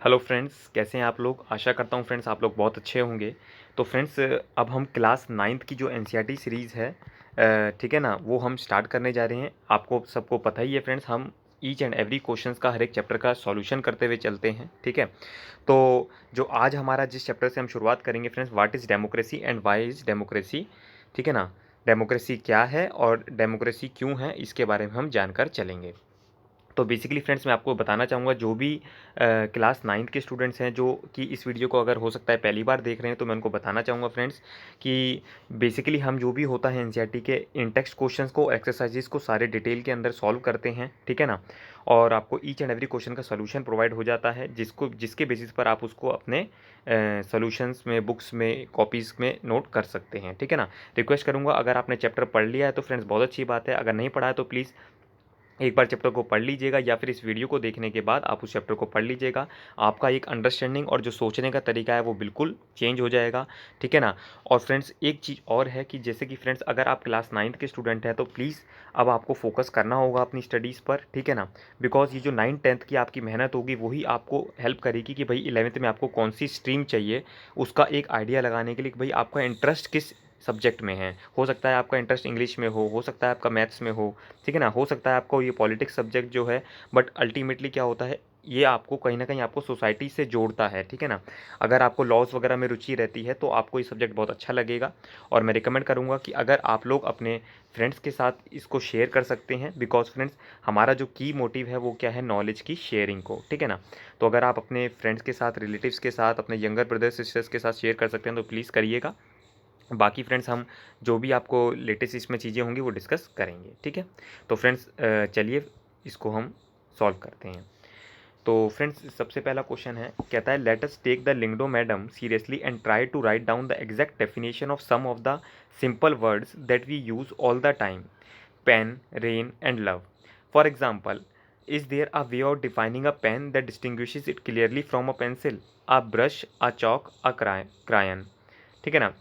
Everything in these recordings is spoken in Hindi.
हेलो फ्रेंड्स, कैसे हैं आप लोग। आशा करता हूँ फ्रेंड्स आप लोग बहुत अच्छे होंगे। तो फ्रेंड्स अब हम क्लास नाइन्थ की जो एनसीईआरटी सीरीज़ है, ठीक है ना, वो हम स्टार्ट करने जा रहे हैं। आपको सबको पता ही है फ्रेंड्स, हम ईच एंड एवरी क्वेश्चंस का हर एक चैप्टर का सॉल्यूशन करते हुए चलते हैं, ठीक है। तो जो आज हमारा जिस चैप्टर से हम शुरुआत करेंगे friends, what is democracy and why is democracy, ठीक है ना। डेमोक्रेसी क्या है और डेमोक्रेसी क्यों है, इसके बारे में हम जानकर चलेंगे। तो बेसिकली फ्रेंड्स मैं आपको बताना चाहूँगा, जो भी क्लास नाइन्थ के स्टूडेंट्स हैं जो कि इस वीडियो को अगर हो सकता है पहली बार देख रहे हैं, तो मैं उनको बताना चाहूँगा फ्रेंड्स कि बेसिकली हम जो भी होता है एनसीईआरटी के इन टेक्स्ट क्वेश्चंस को, एक्सरसाइजेस को सारे डिटेल के अंदर सॉल्व करते हैं, ठीक है ना। और आपको ईच एंड एवरी क्वेश्चन का सोल्यूशन प्रोवाइड हो जाता है, जिसके बेसिस पर आप उसको अपने सोल्यूशंस में, बुक्स में, कॉपीज़ में नोट कर सकते हैं, ठीक है ना। रिक्वेस्ट करूँगा, अगर आपने चैप्टर पढ़ लिया है तो फ्रेंड्स बहुत अच्छी बात है, अगर नहीं पढ़ा है तो प्लीज़ एक बार चैप्टर को पढ़ लीजिएगा, या फिर इस वीडियो को देखने के बाद आप उस चैप्टर को पढ़ लीजिएगा। आपका एक अंडरस्टैंडिंग और जो सोचने का तरीका है वो बिल्कुल चेंज हो जाएगा, ठीक है ना। और फ्रेंड्स एक चीज़ और है कि जैसे कि फ्रेंड्स अगर आप क्लास नाइन्थ के स्टूडेंट हैं तो प्लीज़ अब आपको फोकस करना होगा अपनी स्टडीज़ पर, ठीक है ना। बिकॉज ये जो 9th 10th की आपकी मेहनत होगी वही आपको हेल्प करेगी कि भाई 11th में आपको कौन सी स्ट्रीम चाहिए, उसका एक आइडिया लगाने के लिए कि भाई आपका इंटरेस्ट किस सब्जेक्ट में है। हो सकता है आपका इंटरेस्ट इंग्लिश में हो सकता है आपका मैथ्स में हो, ठीक है ना। हो सकता है आपको ये पॉलिटिक्स सब्जेक्ट जो है, बट अल्टीमेटली क्या होता है, ये आपको कहीं ना कहीं आपको सोसाइटी से जोड़ता है, ठीक है ना। अगर आपको लॉज वगैरह में रुचि रहती है तो आपको ये सब्जेक्ट बहुत अच्छा लगेगा। और मैं रिकमेंड करूँगा कि अगर आप लोग अपने फ्रेंड्स के साथ इसको शेयर कर सकते हैं, बिकॉज फ्रेंड्स हमारा जो की मोटिव है वो क्या है, नॉलेज की शेयरिंग को, ठीक है ना। तो अगर आप अपने फ्रेंड्स के साथ, रिलेटिव्स के साथ, अपने यंगर ब्रदर सिस्टर्स के साथ शेयर कर सकते हैं तो प्लीज़ करिएगा। बाकी फ्रेंड्स हम जो भी आपको लेटेस्ट इसमें चीज़ें होंगी वो डिस्कस करेंगे, ठीक है। तो फ्रेंड्स चलिए इसको हम सॉल्व करते हैं। तो फ्रेंड्स सबसे पहला क्वेश्चन है, कहता है let us take the Lyngdoh madam seriously and try to write down the exact definition of some of the simple words that we use all the time, pen, rain and love. For example, is there a way of defining a pen that distinguishes it clearly from a pencil, a brush, a chalk, a crayon, ठीक है ना।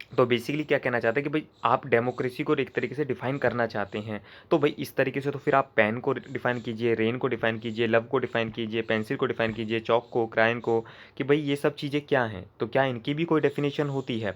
तो बेसिकली क्या कहना चाहते हैं कि भाई आप डेमोक्रेसी को एक तरीके से डिफाइन करना चाहते हैं, तो भाई इस तरीके से तो फिर आप पेन को डिफाइन कीजिए, रेन को डिफाइन कीजिए, लव को डिफाइन कीजिए, पेंसिल को डिफाइन कीजिए, चौक को, क्रायन को, कि भाई ये सब चीज़ें क्या हैं, तो क्या इनकी भी कोई डेफिनेशन होती है।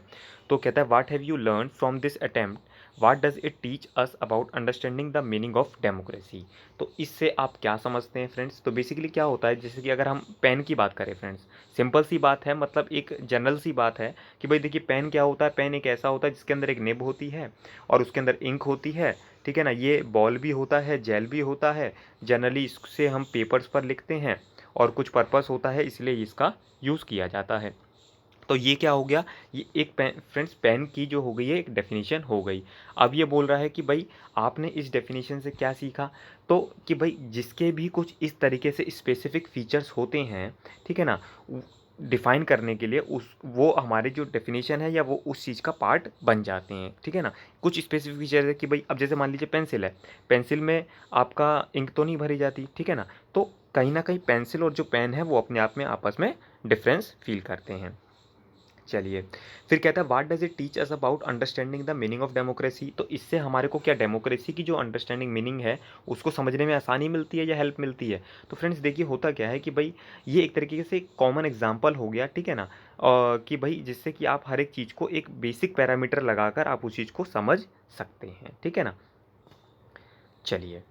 तो कहता है what have you learn from this attempt, what does it teach us about understanding the meaning of democracy. तो इससे आप क्या समझते हैं फ्रेंड्स। तो बेसिकली क्या होता है, जैसे कि अगर हम पेन की बात करें फ्रेंड्स, सिंपल सी बात है, मतलब एक जनरल सी बात है कि भाई देखिए पेन क्या होता है। पेन एक ऐसा होता है जिसके अंदर एक निब होती है और उसके अंदर इंक होती है, ठीक है ना। ये बॉल भी होता है, जेल भी होता है। जनरली इससे हम पेपर्स पर लिखते हैं और कुछ पर्पस होता है, इसलिए इसका यूज़ किया जाता है। तो ये क्या हो गया, ये एक पेन फ्रेंड्स, पेन की जो हो गई है एक डेफिनेशन हो गई। अब ये बोल रहा है कि भाई आपने इस डेफिनेशन से क्या सीखा, तो कि भाई जिसके भी कुछ इस तरीके से स्पेसिफिक फीचर्स होते हैं, ठीक है ना, डिफाइन करने के लिए उस वो हमारे जो डेफिनेशन है या वो उस चीज़ का पार्ट बन जाते हैं, ठीक है ना। कुछ स्पेसिफिक फीचर है कि भाई अब जैसे मान लीजिए पेंसिल है, पेंसिल में आपका इंक तो नहीं भरी जाती, ठीक है ना। तो कहीं ना कहीं पेंसिल और जो पेन है वो अपने आप में आपस में डिफरेंस फील करते हैं। चलिए, फिर कहता है what does it teach us about understanding the meaning of democracy. तो इससे हमारे को क्या डेमोक्रेसी की जो अंडरस्टैंडिंग मीनिंग है उसको समझने में आसानी मिलती है या हेल्प मिलती है। तो फ्रेंड्स देखिए होता क्या है कि भाई ये एक तरीके से कॉमन एग्जाम्पल हो गया, ठीक है ना। कि भाई जिससे कि आप हर एक चीज़ को एक बेसिक पैरामीटर लगाकर आप उस चीज़ को समझ सकते हैं, ठीक है ना। चलिए,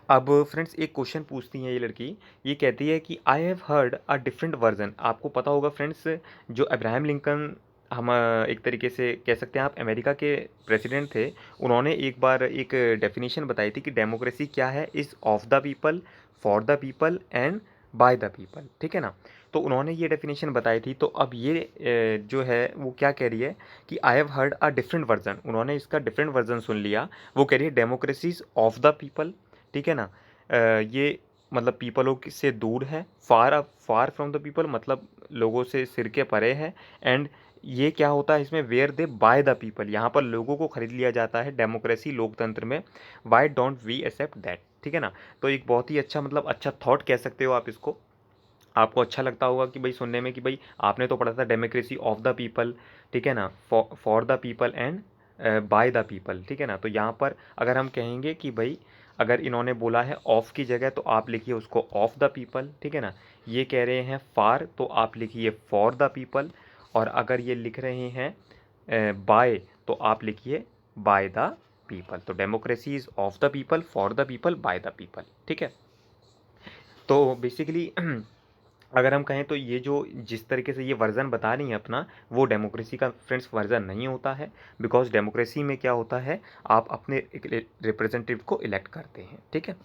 अब फ्रेंड्स एक क्वेश्चन पूछती है ये लड़की, ये कहती है कि I have heard a different version. आपको पता होगा फ्रेंड्स, जो अब्राहम लिंकन, हम एक तरीके से कह सकते हैं आप अमेरिका के प्रेसिडेंट थे, उन्होंने एक बार एक डेफिनेशन बताई थी कि डेमोक्रेसी क्या है, is of the people, for the people and bye the people, ठीक है ना। तो उन्होंने ये डेफिनेशन बताई थी। तो अब ये जो है वो क्या कह रही है कि I have heard a different version, उन्होंने इसका डिफरेंट वर्जन सुन लिया। वो कह रही है democracy is of the people, ठीक है ना। ये मतलब पीपलों से दूर है, फार फ्रॉम द पीपल मतलब लोगों से सिर के परे है। एंड ये क्या होता है इसमें, where they by the people, यहाँ पर लोगों को खरीद लिया जाता है डेमोक्रेसी लोकतंत्र में। Why don't we accept that, ठीक है ना। तो एक बहुत ही अच्छा, मतलब अच्छा थॉट कह सकते हो आप इसको। आपको अच्छा लगता होगा कि भाई सुनने में कि भाई आपने तो पढ़ा था डेमोक्रेसी ऑफ द पीपल, ठीक है ना, for the people and bye the people, ठीक है ना। तो यहाँ पर अगर हम कहेंगे कि भाई अगर इन्होंने बोला है ऑफ की जगह तो आप लिखिए उसको ऑफ द पीपल, ठीक है ना। ये कह रहे हैं फार तो आप लिखिए फॉर द पीपल, और अगर ये लिख रहे हैं बाय तो आप लिखिए बाय द पीपल। तो democracy is of the people, for the people, bye the people, ठीक है। तो बेसिकली अगर हम कहें तो ये जो जिस तरीके से ये वर्ज़न बता रही हैं अपना, वो डेमोक्रेसी का फ्रेंड्स वर्ज़न नहीं होता है। बिकॉज डेमोक्रेसी में क्या होता है, आप अपने रिप्रेजेंटेटिव को इलेक्ट करते हैं, ठीक है।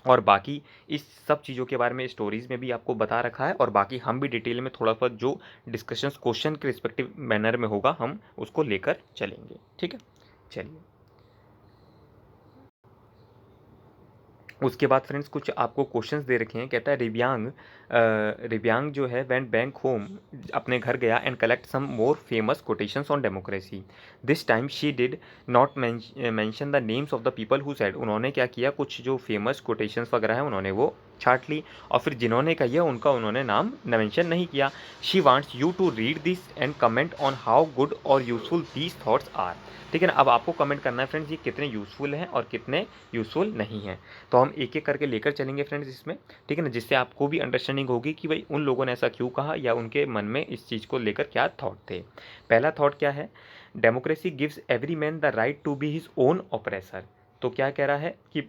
और बाकी इस सब चीज़ों के बारे में स्टोरीज़ में भी आपको बता रखा है, और बाकी हम भी डिटेल में थोड़ा बहुत जो डिस्कशंस क्वेश्चन के रिस्पेक्टिव मैनर में होगा हम उसको लेकर चलेंगे, ठीक है। चलिए, उसके बाद फ्रेंड्स कुछ आपको क्वेश्चंस दे रखे हैं। कहता है रिव्यांग जो है वेंट बैक होम, अपने घर गया and collect some more famous quotations on democracy. This time she did not mention the names of the people who said. उन्होंने क्या किया, कुछ जो फेमस कोटेशंस वगैरह हैं उन्होंने वो छाट ली, और फिर जिन्होंने कही उनका उन्होंने नाम मेंशन नहीं किया। She wants you to read this and comment on how good और यूजफुल दीज थॉट्स आर, ठीक है ना। अब आपको कमेंट करना है फ्रेंड्स ये कितने यूजफुल हैं और कितने यूजफुल नहीं हैं। तो हम एक एक करके लेकर चलेंगे फ्रेंड्स इसमें, ठीक है ना, जिससे आपको भी अंडरस्टैंडिंग होगी कि भाई उन लोगों ने ऐसा क्यों कहा या उनके मन में इस चीज़ को लेकर क्या थॉट थे। पहला थॉट क्या है, democracy gives every man the right to be his own oppressor. तो क्या कह रहा है कि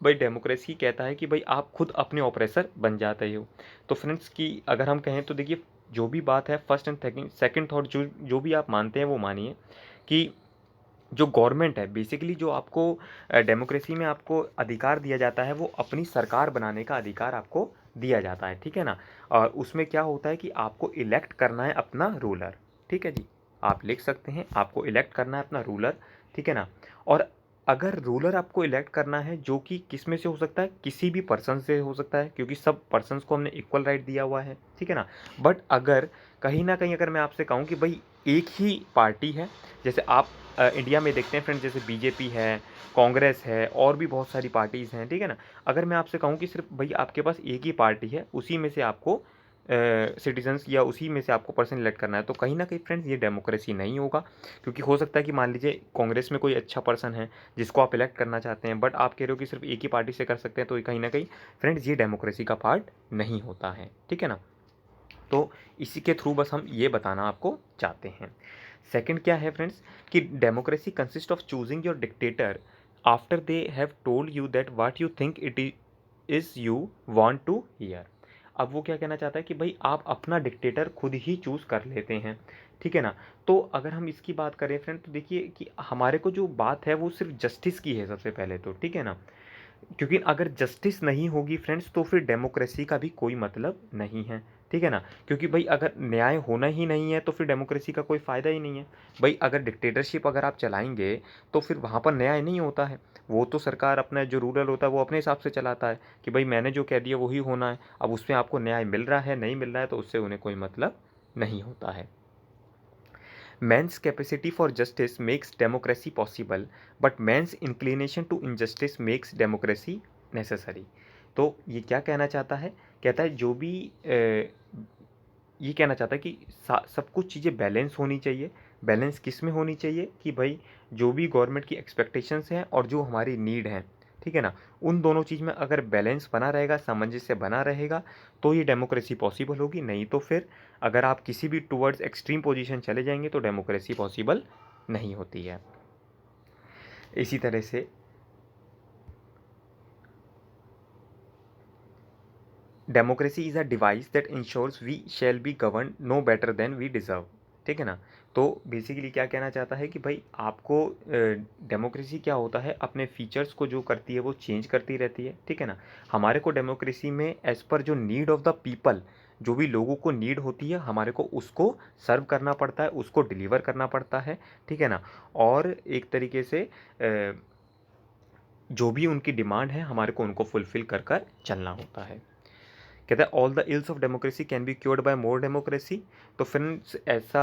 भाई डेमोक्रेसी कहता है कि भाई आप खुद अपने ऑपरेसर बन जाते हो। तो फ्रेंड्स की अगर हम कहें तो देखिए, जो भी बात है फर्स्ट एंड सेकंड थॉट जो भी आप मानते हैं वो मानिए कि जो गवर्नमेंट है बेसिकली जो आपको डेमोक्रेसी में आपको अधिकार दिया जाता है वो अपनी सरकार बनाने का अधिकार आपको दिया जाता है, ठीक है ना। और उसमें क्या होता है कि आपको इलेक्ट करना है अपना रूलर, ठीक है जी। आप लिख सकते हैं आपको इलेक्ट करना है अपना रूलर, ठीक है ना। और अगर रूलर आपको इलेक्ट करना है जो कि किस में से हो सकता है, किसी भी पर्सन से हो सकता है, क्योंकि सब पर्सन्स को हमने इक्वल राइट दिया हुआ है, ठीक है ना। बट अगर कहीं ना कहीं अगर मैं आपसे कहूँ कि भाई एक ही पार्टी है, जैसे आप इंडिया में देखते हैं फ्रेंड्स, जैसे बीजेपी है, कांग्रेस है, और भी बहुत सारी पार्टीज़ हैं, ठीक है ना। अगर मैं आपसे कहूँ कि सिर्फ भाई आपके पास एक ही पार्टी है, उसी में से आपको सिटीजन्स या उसी में से आपको पर्सन इलेक्ट करना है, तो कहीं ना कहीं फ्रेंड्स ये डेमोक्रेसी नहीं होगा। क्योंकि हो सकता है कि मान लीजिए कांग्रेस में कोई अच्छा पर्सन है जिसको आप इलेक्ट करना चाहते हैं, बट आप कह रहे हो कि सिर्फ एक ही पार्टी से कर सकते हैं, तो कहीं ना कहीं फ्रेंड्स ये डेमोक्रेसी का पार्ट नहीं होता है, ठीक है ना। तो इसी के थ्रू बस हम ये बताना आपको चाहते हैं। सेकंड क्या है फ्रेंड्स, कि democracy consist of choosing your dictator after they have told you that what you think it is you want to hear. अब वो क्या कहना चाहता है कि भाई आप अपना डिक्टेटर खुद ही चूज़ कर लेते हैं, ठीक है ना। तो अगर हम इसकी बात करें फ्रेंड, तो देखिए कि हमारे को जो बात है वो सिर्फ जस्टिस की है सबसे पहले तो, ठीक है ना। क्योंकि अगर जस्टिस नहीं होगी फ्रेंड्स तो फिर डेमोक्रेसी का भी कोई मतलब नहीं है, ठीक है ना। क्योंकि भाई अगर न्याय होना ही नहीं है तो फिर डेमोक्रेसी का कोई फ़ायदा ही नहीं है। भाई अगर डिक्टेटरशिप अगर आप चलाएंगे तो फिर वहाँ पर न्याय नहीं होता है। वो तो सरकार अपना जो रूलर होता है वो अपने हिसाब से चलाता है कि भाई मैंने जो कह दिया वही होना है। अब उसमें आपको न्याय मिल रहा है नहीं मिल रहा है तो उससे उन्हें कोई मतलब नहीं होता है। Man's capacity for justice makes democracy possible, but man's inclination to injustice makes democracy necessary। तो ये क्या कहना चाहता है, कहता है जो भी ये कहना चाहता है कि सब कुछ चीज़ें बैलेंस होनी चाहिए। बैलेंस किस में होनी चाहिए कि भाई जो भी गवर्नमेंट की एक्सपेक्टेशंस हैं और जो हमारी नीड हैं, ठीक है ना, उन दोनों चीज़ में अगर बैलेंस बना रहेगा, सामंजस्य बना रहेगा, तो ये डेमोक्रेसी पॉसिबल होगी। नहीं तो फिर अगर आप किसी भी टूवर्ड्स एक्सट्रीम पोजीशन चले जाएंगे तो डेमोक्रेसी पॉसिबल नहीं होती है। इसी तरह से democracy is a device that ensures we shall be govern no better than we deserve, ठीक है ना। तो बेसिकली क्या कहना चाहता है कि भाई आपको डेमोक्रेसी क्या होता है, अपने फीचर्स को जो करती है वो चेंज करती रहती है, ठीक है ना। हमारे को डेमोक्रेसी में एज़ पर जो नीड ऑफ द पीपल, जो भी लोगों को नीड होती है हमारे को उसको सर्व करना पड़ता है, उसको डिलीवर करना पड़ता है, ठीक है ना। और एक तरीके से जो भी उनकी डिमांड है हमारे को उनको फुलफ़िल कर कर चलना होता है। कहता है all the ills of democracy can be cured by more democracy. तो फ्रेंड्स ऐसा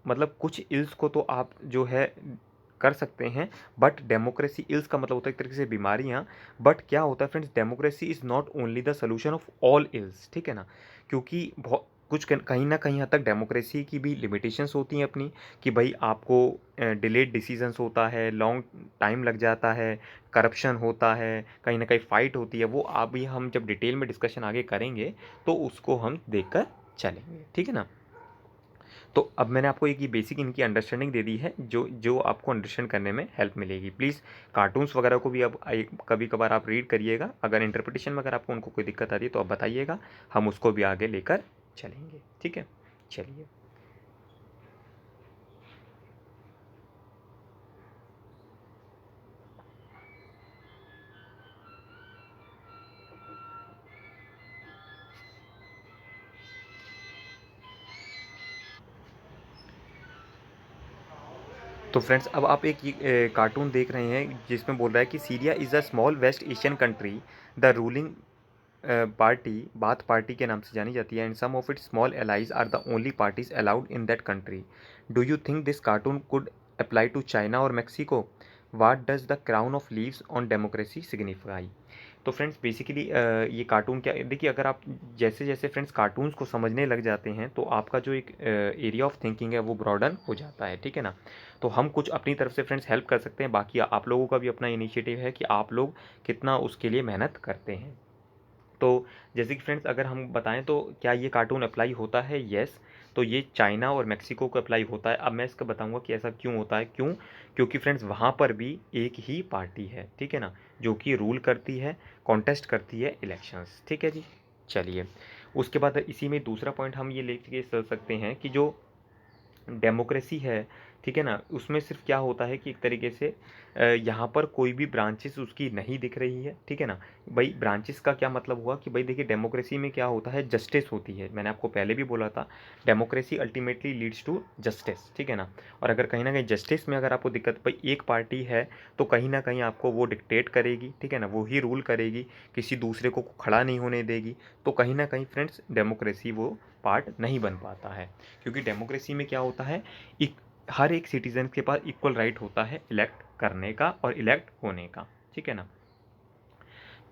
मतलब कुछ इल्स को तो आप जो है कर सकते हैं, बट डेमोक्रेसी इल्स का मतलब होता है एक तरीके से बीमारियां। बट क्या होता है friends, democracy is not only the solution of all ills, ठीक है ना। क्योंकि बहुत कुछ कहीं ना कहीं हद तक डेमोक्रेसी की भी लिमिटेशंस होती हैं अपनी, कि भाई आपको डिलेड डिसीजंस होता है, लॉन्ग टाइम लग जाता है, करप्शन होता है, कहीं ना कहीं फाइट होती है। वो अभी हम जब डिटेल में डिस्कशन आगे करेंगे तो उसको हम देखकर चलेंगे, ठीक है ना। तो अब मैंने आपको एक ये बेसिक इनकी अंडरस्टैंडिंग दे दी है, जो जो आपको अंडरस्टैंड करने में हेल्प मिलेगी। प्लीज़ कार्टून्स वगैरह को भी अब कभी कभार आप रीड करिएगा। अगर इंटरप्रिटेशन में अगर आपको उनको कोई दिक्कत आती है तो आप बताइएगा, हम उसको भी आगे लेकर चलेंगे, ठीक है। चलिए, तो फ्रेंड्स अब आप एक कार्टून देख रहे हैं जिसमें बोल रहा है कि Syria is a small West Asian country, the ruling party Baath party के नाम से जानी जाती है, and some of its small allies are the only parties allowed in that country. Do you think this cartoon could apply to China और Mexico? What does the crown of leaves on democracy signify? तो फ्रेंड्स बेसिकली ये कार्टून क्या, देखिए अगर आप जैसे जैसे फ्रेंड्स कार्टून्स को समझने लग जाते हैं तो आपका जो एक एरिया ऑफ थिंकिंग है वो ब्रॉडन हो जाता है, ठीक है ना। तो हम कुछ अपनी तरफ से फ्रेंड्स हेल्प कर सकते हैं, बाकी आप लोगों का भी अपना इनिशिएटिव है कि आप लोग कितना उसके लिए मेहनत करते हैं। तो जैसे कि फ्रेंड्स अगर हम बताएं तो क्या ये कार्टून अप्लाई होता है? येस। तो ये चाइना और मेक्सिको को अप्लाई होता है। अब मैं इसका बताऊंगा कि ऐसा क्यों होता है। क्यों? क्योंकि फ्रेंड्स वहाँ पर भी एक ही पार्टी है, ठीक है ना, जो कि रूल करती है, कॉन्टेस्ट करती है इलेक्शंस, ठीक है जी। चलिए, उसके बाद इसी में दूसरा पॉइंट हम ये लेके चल सकते हैं कि जो डेमोक्रेसी है, ठीक है ना, उसमें सिर्फ क्या होता है कि एक तरीके से यहाँ पर कोई भी ब्रांचेस उसकी नहीं दिख रही है, ठीक है ना। भाई ब्रांचेस का क्या मतलब हुआ कि भाई देखिए डेमोक्रेसी में क्या होता है, जस्टिस होती है। मैंने आपको पहले भी बोला था, democracy ultimately leads to justice, ठीक है ना। और अगर कहीं ना कहीं जस्टिस में अगर आपको दिक्कत, भाई एक पार्टी है तो कहीं ना कहीं आपको वो डिक्टेट करेगी, ठीक है ना, वो ही रूल करेगी, किसी दूसरे को खड़ा नहीं होने देगी। तो कहीं ना कहीं फ्रेंड्स डेमोक्रेसी वो पार्ट नहीं बन पाता है, क्योंकि डेमोक्रेसी में क्या होता है, एक हर एक सिटीजन के पास इक्वल राइट होता है इलेक्ट करने का और इलेक्ट होने का, ठीक है ना।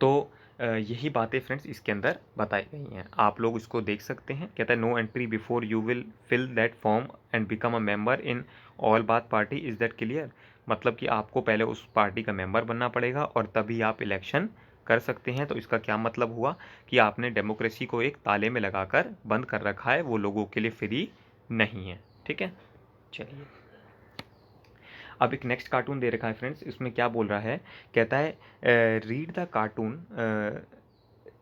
तो यही बातें फ्रेंड्स इसके अंदर बताई गई हैं, आप लोग इसको देख सकते हैं। कहता है no entry before you will fill that form and become a member in all Baath party, is that clear? मतलब कि आपको पहले उस पार्टी का मेंबर बनना पड़ेगा और तभी आप इलेक्शन कर सकते हैं। तो इसका क्या मतलब हुआ कि आपने डेमोक्रेसी को एक ताले में लगाकर बंद कर रखा है, वो लोगों के लिए फ्री नहीं है, ठीक है। चलिए, अब एक नेक्स्ट कार्टून दे रखा है फ्रेंड्स, इसमें क्या बोल रहा है, कहता है read the cartoon,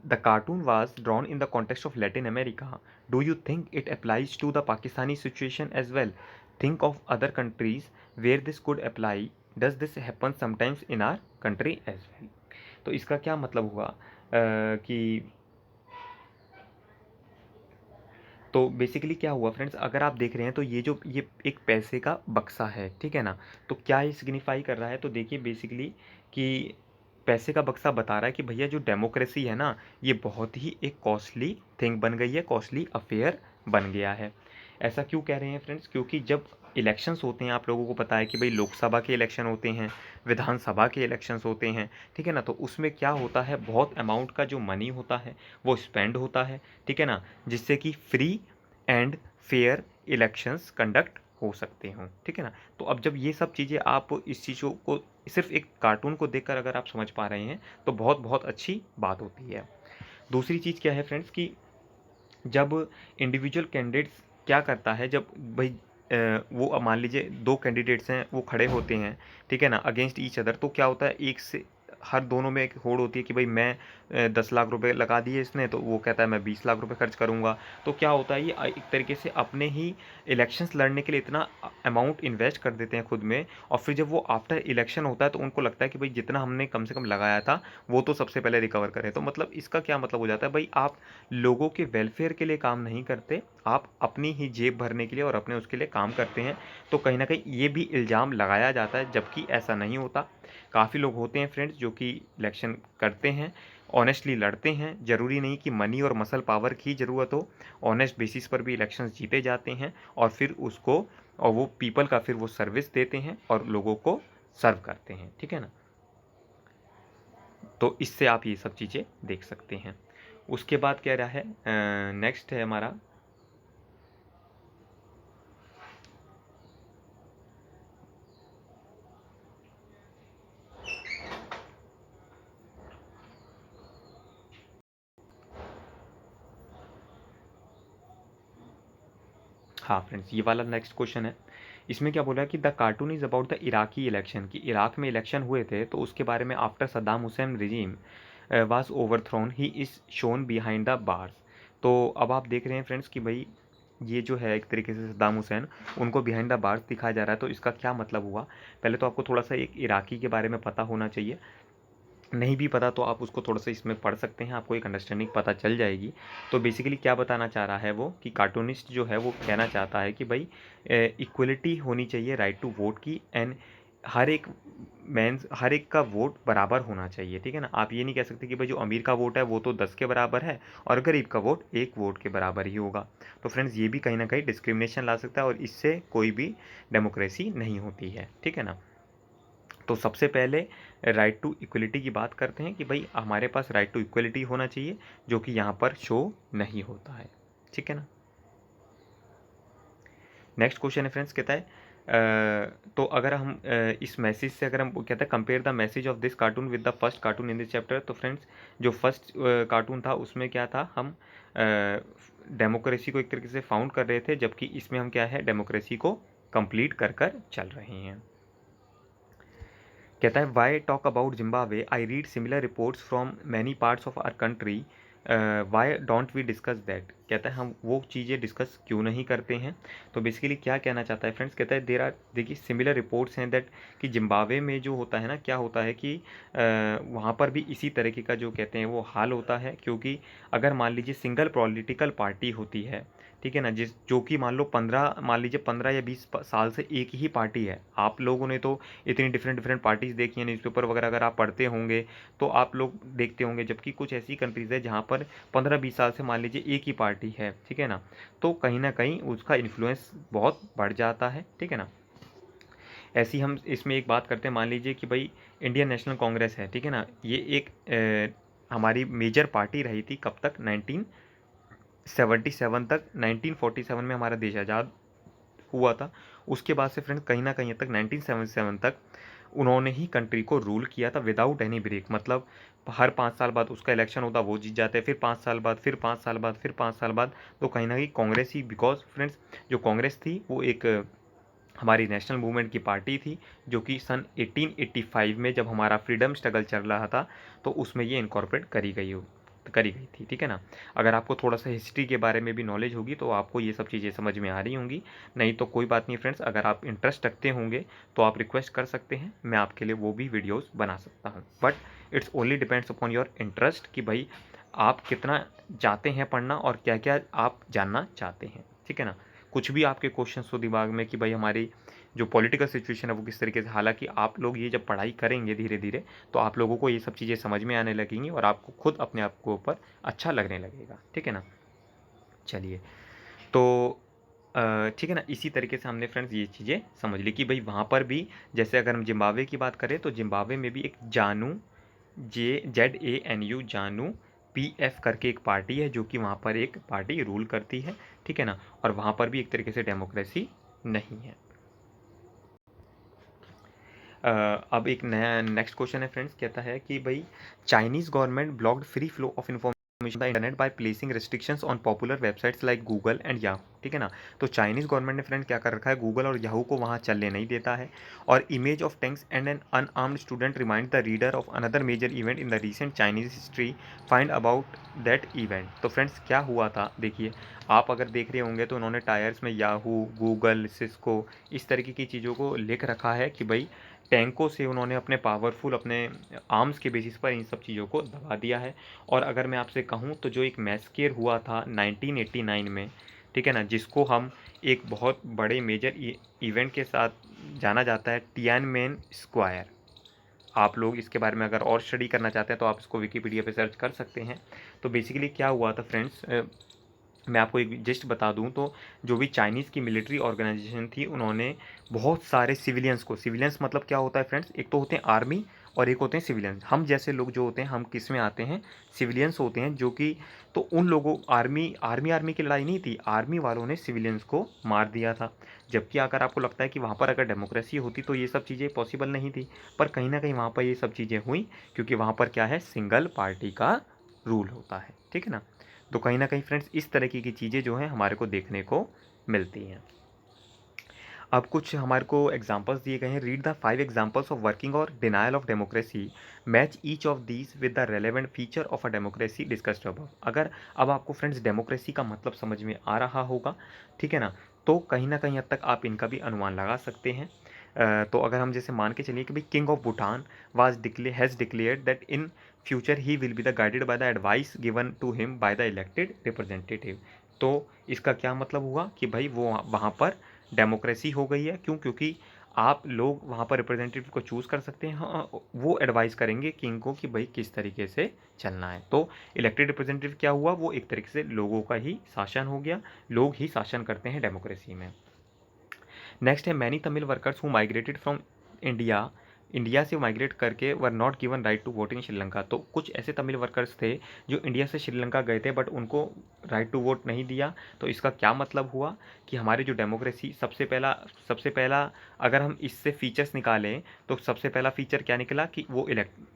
the cartoon was drawn in the context of Latin America, do you think it applies to the Pakistani situation as well? Think of other countries where this could apply, does this happen sometimes in our country as well? तो इसका क्या मतलब हुआ कि तो बेसिकली क्या हुआ फ्रेंड्स, अगर आप देख रहे हैं तो ये एक पैसे का बक्सा है, ठीक है ना। तो क्या ये सिग्निफाई कर रहा है, तो देखिए बेसिकली कि पैसे का बक्सा बता रहा है कि भैया जो डेमोक्रेसी है ना, ये बहुत ही एक कॉस्टली थिंग बन गई है, कॉस्टली अफेयर बन गया है। ऐसा क्यों कह रहे हैं फ्रेंड्स? क्योंकि जब इलेक्शंस होते हैं, आप लोगों को पता है कि भाई लोकसभा के इलेक्शन होते हैं, विधानसभा के इलेक्शंस होते हैं, ठीक है ना। तो उसमें क्या होता है, बहुत अमाउंट का जो मनी होता है वो स्पेंड होता है, ठीक है ना, जिससे कि free and fair elections conduct हो सकते हों, ठीक है ना। तो अब जब ये सब चीज़ें आप इस चीज़ों को सिर्फ एक कार्टून को देखकर अगर आप समझ पा रहे हैं तो बहुत बहुत अच्छी बात होती है। दूसरी चीज़ क्या है फ्रेंड्स कि जब इंडिविजुअल कैंडिडेट्स क्या करता है, जब भाई वो अब मान लीजिए दो कैंडिडेट्स हैं, वो खड़े होते हैं, ठीक है ना, अगेंस्ट ईच अदर, तो क्या होता है, एक से हर दोनों में एक होड़ होती है कि भाई मैं 10 लाख रुपए लगा दिए इसने, तो वो कहता है मैं 20 लाख रुपए खर्च करूंगा। तो क्या होता है, ये एक तरीके से अपने ही इलेक्शंस लड़ने के लिए इतना अमाउंट इन्वेस्ट कर देते हैं खुद में, और फिर जब वो आफ्टर इलेक्शन होता है तो उनको लगता है कि भाई जितना हमने कम से कम लगाया था वो तो सबसे पहले रिकवर करे। तो मतलब इसका क्या मतलब हो जाता है, भाई आप लोगों के वेलफेयर के लिए काम नहीं करते, आप अपनी ही जेब भरने के लिए और अपने उसके लिए काम करते हैं। तो कहीं ना कहीं ये भी इल्ज़ाम लगाया जाता है, जबकि ऐसा नहीं होता। काफ़ी लोग होते हैं फ्रेंड्स जो कि इलेक्शन करते हैं, ऑनेस्टली लड़ते हैं, ज़रूरी नहीं कि मनी और मसल पावर की ज़रूरत हो, ऑनेस्ट बेसिस पर भी इलेक्शंस जीते जाते हैं, और फिर उसको और वो पीपल का फिर वो सर्विस देते हैं और लोगों को सर्व करते हैं, ठीक है ना। तो इससे आप ये सब चीज़ें देख सकते हैं। उसके बाद कह रहा है, नेक्स्ट है हमारा हाँ फ्रेंड्स, ये वाला नेक्स्ट क्वेश्चन है। इसमें क्या बोला है कि the cartoon is about the Iraqi election, कि इराक में इलेक्शन हुए थे तो उसके बारे में after Saddam Hussain regime was overthrown he is shown behind the bars. तो अब आप देख रहे हैं फ्रेंड्स कि भाई ये जो है एक तरीके से सद्दाम हुसैन, उनको बिहाइंड द बार्स दिखाया जा रहा है। तो इसका क्या मतलब हुआ, पहले तो आपको थोड़ा सा एक इराकी के बारे में पता होना चाहिए। नहीं भी पता तो आप उसको थोड़ा सा इसमें पढ़ सकते हैं, आपको एक अंडरस्टैंडिंग पता चल जाएगी। तो बेसिकली क्या बताना चाह रहा है वो, कि कार्टूनिस्ट जो है वो कहना चाहता है कि भाई इक्वलिटी होनी चाहिए राइट टू वोट की, एंड हर एक का वोट बराबर होना चाहिए, ठीक है ना। आप ये नहीं कह सकते कि भाई जो अमीर का वोट है वो तो 10 के बराबर है और गरीब का वोट 1 वोट के बराबर ही होगा। तो फ्रेंड्स ये भी कहीं ना कहीं डिस्क्रिमिनेशन ला सकता है और इससे कोई भी डेमोक्रेसी नहीं होती है, ठीक है ना। तो सबसे पहले राइट टू इक्वलिटी की बात करते हैं कि भाई हमारे पास राइट टू इक्वलिटी होना चाहिए, जो कि यहाँ पर शो नहीं होता है, ठीक है ना। नेक्स्ट क्वेश्चन है फ्रेंड्स, कहता है तो अगर हम इस मैसेज से अगर हम कहता है compare the message of this cartoon with the first cartoon in this chapter. तो फ्रेंड्स जो फर्स्ट कार्टून था उसमें क्या था, हम डेमोक्रेसी को एक तरीके से फाउंड कर रहे थे, जबकि इसमें हम क्या है डेमोक्रेसी को कंप्लीट कर कर चल रहे हैं। कहता है why talk about Zimbabwe, I read similar reports from many parts of our country, why don't we discuss that. कहता है हम वो चीज़ें डिस्कस क्यों नहीं करते हैं। तो बेसिकली क्या कहना चाहता है फ्रेंड्स, कहता है देर आर, देखिए सिमिलर रिपोर्ट्स हैं दैट, कि जिम्बाब्वे में जो होता है ना, क्या होता है कि वहाँ पर भी इसी तरीके का जो कहते हैं वो हाल होता है। क्योंकि अगर मान लीजिए सिंगल पॉलिटिकल पार्टी होती है, ठीक है ना, जिस जो कि मान लीजिए 15 या 20 साल से एक ही पार्टी है। आप लोगों ने तो इतनी डिफरेंट डिफरेंट पार्टीज़ देखी हैं, न्यूज़पेपर वगैरह अगर आप पढ़ते होंगे तो आप लोग देखते होंगे। जबकि कुछ ऐसी कंट्रीज़ है जहाँ पर 15-20 साल से मान लीजिए एक ही पार्टी है, ठीक है ना। तो कहीं ना कहीं उसका इन्फ्लुएंस बहुत बढ़ जाता है, ठीक है ना। ऐसी हम इसमें एक बात करते हैं, मान लीजिए कि भाई इंडियन नेशनल कांग्रेस है, ठीक है ना। ये एक हमारी मेजर पार्टी रही थी कब तक, 1977 तक। 1947 में हमारा देश आज़ाद हुआ था। उसके बाद से फ्रेंड कहीं ना कहीं तक 1977 तक उन्होंने ही कंट्री को रूल किया था विदाउट एनी ब्रेक। मतलब हर 5 साल बाद उसका इलेक्शन होता, वो जीत जाते, फिर 5 साल बाद, फिर 5 साल बाद, फिर 5 साल बाद। तो कहीं ना कहीं कांग्रेस ही, बिकॉज फ्रेंड्स जो कांग्रेस थी वो एक हमारी नेशनल मूवमेंट की पार्टी थी, जो कि सन 1885 में जब हमारा फ्रीडम स्ट्रगल चल रहा था तो उसमें ये इनकॉर्पोरेट करी गई थी, ठीक है ना। अगर आपको थोड़ा सा हिस्ट्री के बारे में भी नॉलेज होगी तो आपको ये सब चीज़ें समझ में आ रही होंगी। नहीं तो कोई बात नहीं फ्रेंड्स, अगर आप इंटरेस्ट रखते होंगे तो आप रिक्वेस्ट कर सकते हैं, मैं आपके लिए वो भी वीडियोस बना सकता हूँ। But it's only depends upon your interest, कि भाई आप कितना चाहते हैं पढ़ना और क्या क्या आप जानना चाहते हैं, ठीक है ना। कुछ भी आपके क्वेश्चन हो दिमाग में कि भाई हमारी जो पॉलिटिकल सिचुएशन है वो किस तरीके से, हालांकि आप लोग ये जब पढ़ाई करेंगे धीरे धीरे तो आप लोगों को ये सब चीज़ें समझ में आने लगेंगी और आपको खुद अपने आप को ऊपर अच्छा लगने लगेगा, ठीक है ना। चलिए, तो ठीक है ना, इसी तरीके से हमने फ्रेंड्स ये चीज़ें समझ ली कि भाई वहाँ पर भी, जैसे अगर हम जिम्बाब्वे की बात करें तो जिम्बाब्वे में भी एक जानू, JANU जानू PF करके एक पार्टी है, जो कि वहाँ पर एक पार्टी रूल करती है, ठीक है ना। और वहाँ पर भी एक तरीके से डेमोक्रेसी नहीं है। अब एक नया नेक्स्ट क्वेश्चन है फ्रेंड्स, कहता है कि भाई Chinese government blocked free flow of information the internet by placing restrictions on popular websites like Google and Yahoo, ठीक है ना। तो चाइनीज़ गवर्नमेंट ने फ्रेंड क्या कर रखा है, गूगल और याहू को वहाँ चलने नहीं देता है। और image of tanks and an unarmed student remind the reader of another major event in the recent Chinese history, find about that event. तो फ्रेंड्स क्या हुआ था, देखिए आप अगर देख रहे होंगे तो उन्होंने टायर्स में याहू, गूगल, सिस्को इस तरीके की चीज़ों को लिख रखा है कि भाई टैंकों से उन्होंने अपने आर्म्स के बेसिस पर इन सब चीज़ों को दबा दिया है। और अगर मैं आपसे कहूँ तो जो एक मैस्केर हुआ था 1989 में, ठीक है ना, जिसको हम एक बहुत बड़े मेजर इवेंट के साथ जाना जाता है, टियानमेन स्क्वायर। आप लोग इसके बारे में अगर और स्टडी करना चाहते हैं तो आप इसको विकीपीडिया पे सर्च कर सकते हैं। तो बेसिकली क्या हुआ था फ्रेंड्स, मैं आपको एक जस्ट बता दूं तो जो भी चाइनीज़ की मिलिट्री ऑर्गेनाइजेशन थी, उन्होंने बहुत सारे सिविलियंस मतलब क्या होता है फ्रेंड्स, एक तो होते हैं आर्मी और एक होते हैं सिविलियंस। हम जैसे लोग जो होते हैं हम किस में आते हैं, सिविलियंस होते हैं, जो कि तो उन लोगों आर्मी की लड़ाई नहीं थी, आर्मी वालों ने सिविलियंस को मार दिया था। जबकि अगर आपको लगता है कि वहाँ पर अगर डेमोक्रेसी होती तो ये सब चीज़ें पॉसिबल नहीं थी, पर कहीं ना कहीं वहाँ पर ये सब चीज़ें हुई, क्योंकि वहाँ पर क्या है, सिंगल पार्टी का रूल होता है, ठीक है ना। तो कहीं ना कहीं फ्रेंड्स इस तरीके की चीज़ें जो हैं हमारे को देखने को मिलती हैं। अब कुछ हमारे को एग्जांपल्स दिए गए हैं। Read the 5 examples of working और denial of democracy, match each of these with the relevant feature of a democracy discussed above. अगर अब आपको फ्रेंड्स डेमोक्रेसी का मतलब समझ में आ रहा होगा, ठीक है ना, तो कहीं ना कहीं हद तक आप इनका भी अनुमान लगा सकते हैं। तो अगर हम जैसे मान के चलिए कि भाई king of Bhutan has declared that in future he will be the guided by the advice given to him by the elected representative. तो इसका क्या मतलब हुआ कि भाई वो वहाँ पर डेमोक्रेसी हो गई है। क्यों? क्योंकि आप लोग वहाँ पर रिप्रेजेंटेटिव को चूज़ कर सकते हैं। हाँ, वो एडवाइस करेंगे किंग को कि भाई किस तरीके से चलना है। तो इलेक्टेड रिप्रेजेंटेटिव क्या हुआ, वो एक तरीके से लोगों का ही शासन हो गया, लोग ही शासन करते हैं डेमोक्रेसी में। नेक्स्ट है many Tamil workers who migrated from India, India से माइग्रेट करके were not given right to vote in Sri Lanka. तो कुछ ऐसे तमिल वर्कर्स थे जो इंडिया से श्रीलंका गए थे बट उनको राइट टू वोट नहीं दिया। तो इसका क्या मतलब हुआ कि हमारी जो डेमोक्रेसी सबसे पहला अगर हम इससे फीचर्स निकालें तो सबसे पहला फीचर क्या निकला कि वो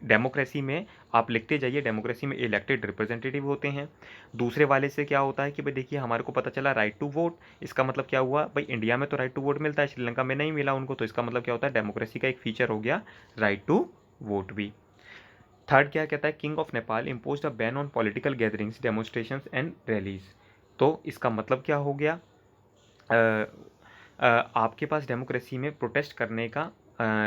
डेमोक्रेसी में आप लिखते जाइए, डेमोक्रेसी में इलेक्टेड रिप्रेजेंटेटिव होते हैं। दूसरे वाले से क्या होता है कि भाई देखिए हमारे को पता चला राइट टू वोट, इसका मतलब क्या हुआ भाई इंडिया में तो राइट टू वोट मिलता है, श्रीलंका में नहीं मिला उनको, तो इसका मतलब क्या होता है डेमोक्रेसी का एक फीचर हो गया राइट टू वोट भी। थर्ड क्या कहता है, king of Nepal imposed a ban on political gatherings demonstrations and rallies. तो इसका मतलब क्या हो गया, आपके पास डेमोक्रेसी में प्रोटेस्ट करने का,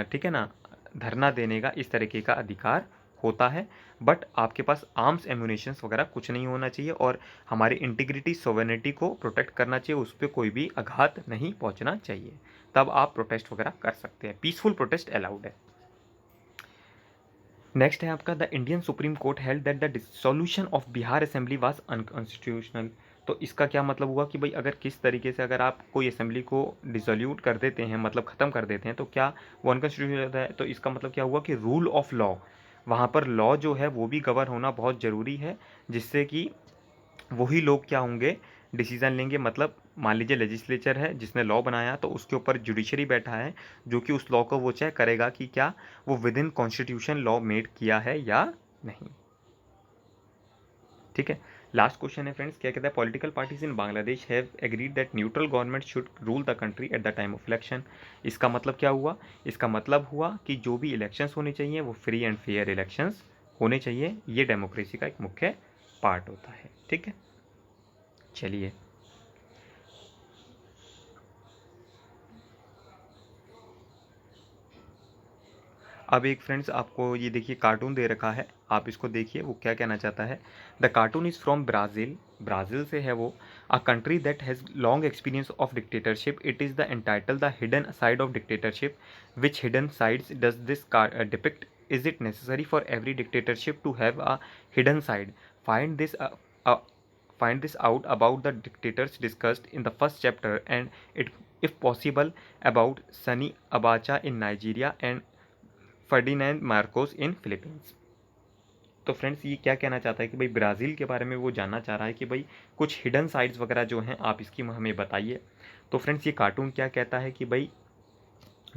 ठीक है ना, धरना देने का इस तरीके का अधिकार होता है, बट आपके पास आर्म्स एम्यूनेशंस वगैरह कुछ नहीं होना चाहिए और हमारी इंटीग्रिटी सोवेनिटी को प्रोटेक्ट करना चाहिए, उस पर कोई भी आघात नहीं पहुंचना चाहिए, तब आप प्रोटेस्ट वगैरह कर सकते हैं। पीसफुल प्रोटेस्ट अलाउड है। नेक्स्ट है आपका the Indian supreme court held that the dissolution of Bihar assembly was unconstitutional. तो इसका क्या मतलब हुआ कि भाई अगर किस तरीके से अगर आप कोई असेंबली को डिसोल्यूट कर देते हैं, मतलब ख़त्म कर देते हैं, तो क्या वो अनकॉन्स्टिट्यूशनल होता है। तो इसका मतलब क्या हुआ कि रूल ऑफ लॉ, वहाँ पर लॉ जो है वो भी गवर्न होना बहुत ज़रूरी है, जिससे कि वही लोग क्या होंगे, डिसीजन लेंगे। मतलब मान लीजिए लेजिस्लेचर है जिसने लॉ बनाया, तो उसके ऊपर जुडिशरी बैठा है जो कि उस लॉ को वो चेक करेगा कि क्या वो with in constitution law made किया है या नहीं। ठीक है। लास्ट क्वेश्चन है फ्रेंड्स, क्या कहता है, political parties in Bangladesh have agreed that neutral government should rule the country at the time of election. इसका मतलब क्या हुआ, इसका मतलब हुआ कि जो भी इलेक्शंस होने चाहिए वो फ्री एंड फेयर इलेक्शंस होने चाहिए। ये डेमोक्रेसी का एक मुख्य पार्ट होता है। ठीक है, चलिए अब एक फ्रेंड्स आपको ये देखिए कार्टून दे रखा है, आप इसको देखिए वो क्या कहना चाहता है। The cartoon is from Brazil, Brazil से है वो। A country that has long experience of dictatorship, it is the entitled the hidden side of dictatorship, which hidden sides does this depict, is it necessary for every dictatorship to have a hidden side, find this find this out about the dictators discussed in the first chapter and it if possible about Sani Abacha in Nigeria and Ferdinand Marcos in Philippines. तो फ्रेंड्स ये क्या कहना चाहता है कि भाई ब्राज़ील के बारे में वो जानना चाह रहा है कि भाई कुछ हिडन साइड्स वगैरह जो हैं आप इसकी हमें बताइए। तो फ्रेंड्स ये कार्टून क्या कहता है कि भाई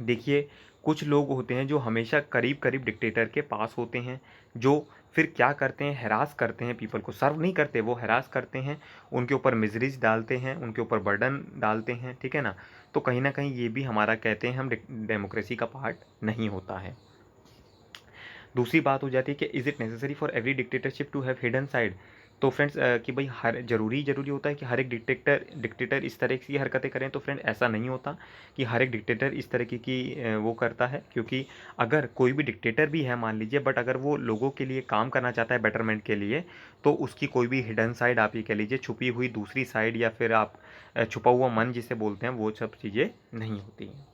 देखिए कुछ लोग होते हैं जो हमेशा करीब करीब डिक्टेटर के पास होते हैं, जो फिर क्या करते हैं, हैरास करते हैं पीपल को, सर्व नहीं करते, वो हैरास करते हैं, उनके ऊपर मिजरीज डालते हैं, उनके ऊपर बर्डन डालते हैं। ठीक है ना, तो कहीं ना कहीं ये भी हमारा कहते हैं हम डेमोक्रेसी का पार्ट नहीं होता है। दूसरी बात हो जाती है कि is it necessary for every dictatorship to have hidden side. तो फ्रेंड्स कि भाई हर ज़रूरी होता है कि हर एक डिक्टेटर इस तरह की हरकतें करें। तो फ्रेंड ऐसा नहीं होता कि हर एक डिक्टेटर इस तरीके की वो करता है, क्योंकि अगर कोई भी डिक्टेटर भी है मान लीजिए, बट अगर वो लोगों के लिए काम करना चाहता है बेटरमेंट के लिए, तो उसकी कोई भी हिडन साइड आप ये कह लीजिए, छुपी हुई दूसरी साइड, या फिर आप छुपा हुआ मन जिसे बोलते हैं, वो सब चीज़ें नहीं होती हैं।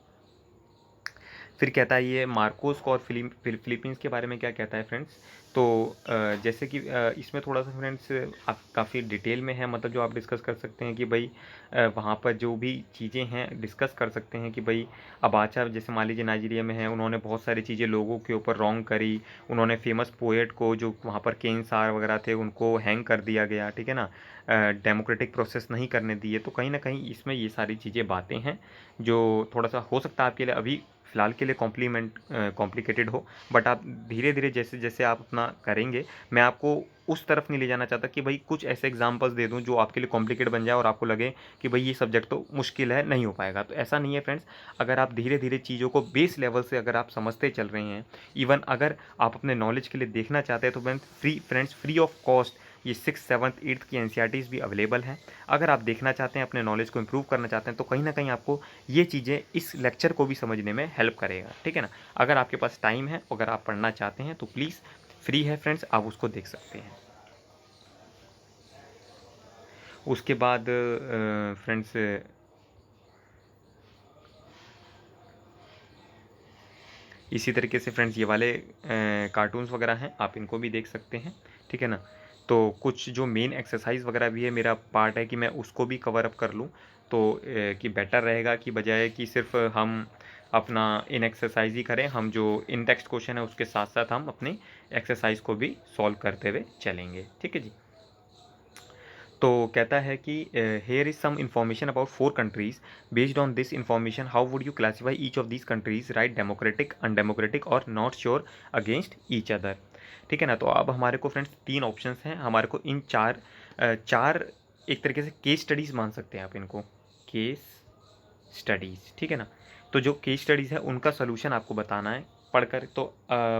फिर कहता है ये मार्कोस को और फिलीपींस के बारे में क्या कहता है फ्रेंड्स। तो जैसे कि इसमें थोड़ा सा फ्रेंड्स आप काफ़ी डिटेल में है, मतलब जो आप डिस्कस कर सकते हैं कि भाई वहाँ पर जो भी चीज़ें हैं डिस्कस कर सकते हैं कि भाई अबाचा जैसे मान लीजिए नाइजीरिया में है, उन्होंने बहुत सारी चीज़ें लोगों के ऊपर रॉन्ग करी, उन्होंने फेमस पोएट को जो वहाँ पर केन सार वगैरह थे उनको हैंग कर दिया गया। ठीक है ना, डेमोक्रेटिक प्रोसेस नहीं करने दिए। तो कहीं ना कहीं इसमें ये सारी चीज़ें बातें हैं जो थोड़ा सा हो सकता है आपके लिए अभी फ़िलहाल के लिए कॉम्प्लीकेटेड हो, बट आप धीरे धीरे जैसे जैसे आप अपना करेंगे, मैं आपको उस तरफ नहीं ले जाना चाहता कि भाई कुछ ऐसे एग्जांपल्स दे दूं जो आपके लिए कॉम्प्लिकेट बन जाए और आपको लगे कि भाई ये सब्जेक्ट तो मुश्किल है, नहीं हो पाएगा। तो ऐसा नहीं है फ्रेंड्स, अगर आप धीरे धीरे चीज़ों को बेस लेवल से अगर आप समझते चल रहे हैं, इवन अगर आप अपने नॉलेज के लिए देखना चाहते हैं, तो फ्रेंड्स फ्री ऑफ कॉस्ट ये 6th 7th 8th की एनसीईआरटीज़ भी अवेलेबल हैं। अगर आप देखना चाहते हैं, अपने नॉलेज को इम्प्रूव करना चाहते हैं, तो कहीं ना कहीं आपको ये चीज़ें इस लेक्चर को भी समझने में हेल्प करेगा, ठीक है ना। अगर आपके पास टाइम है, अगर आप पढ़ना चाहते हैं तो प्लीज़ फ्री है फ्रेंड्स, आप उसको देख सकते हैं। उसके बाद फ्रेंड्स इसी तरीके से फ्रेंड्स ये वाले कार्टून्स वगैरह हैं, आप इनको भी देख सकते हैं, ठीक है ना। तो कुछ जो मेन एक्सरसाइज वगैरह भी है, मेरा पार्ट है कि मैं उसको भी कवर अप कर लूँ, तो कि बेटर रहेगा कि बजाय कि सिर्फ हम अपना इन एक्सरसाइज ही करें, हम जो इन टेक्स्ट क्वेश्चन है उसके साथ साथ हम अपनी एक्सरसाइज को भी सॉल्व करते हुए चलेंगे, ठीक है जी। तो कहता है कि here is some information about 4 countries, based on this information how would you classify each of these countries, write democratic, undemocratic और not sure against each other, ठीक है ना। तो अब हमारे को फ्रेंड्स 3 ऑप्शंस हैं, हमारे को इन चार एक तरीके से केस स्टडीज़ मान सकते हैं आप इनको, केस स्टडीज़, ठीक है ना। तो जो केस स्टडीज़ है उनका सोल्यूशन आपको बताना है पढ़कर। तो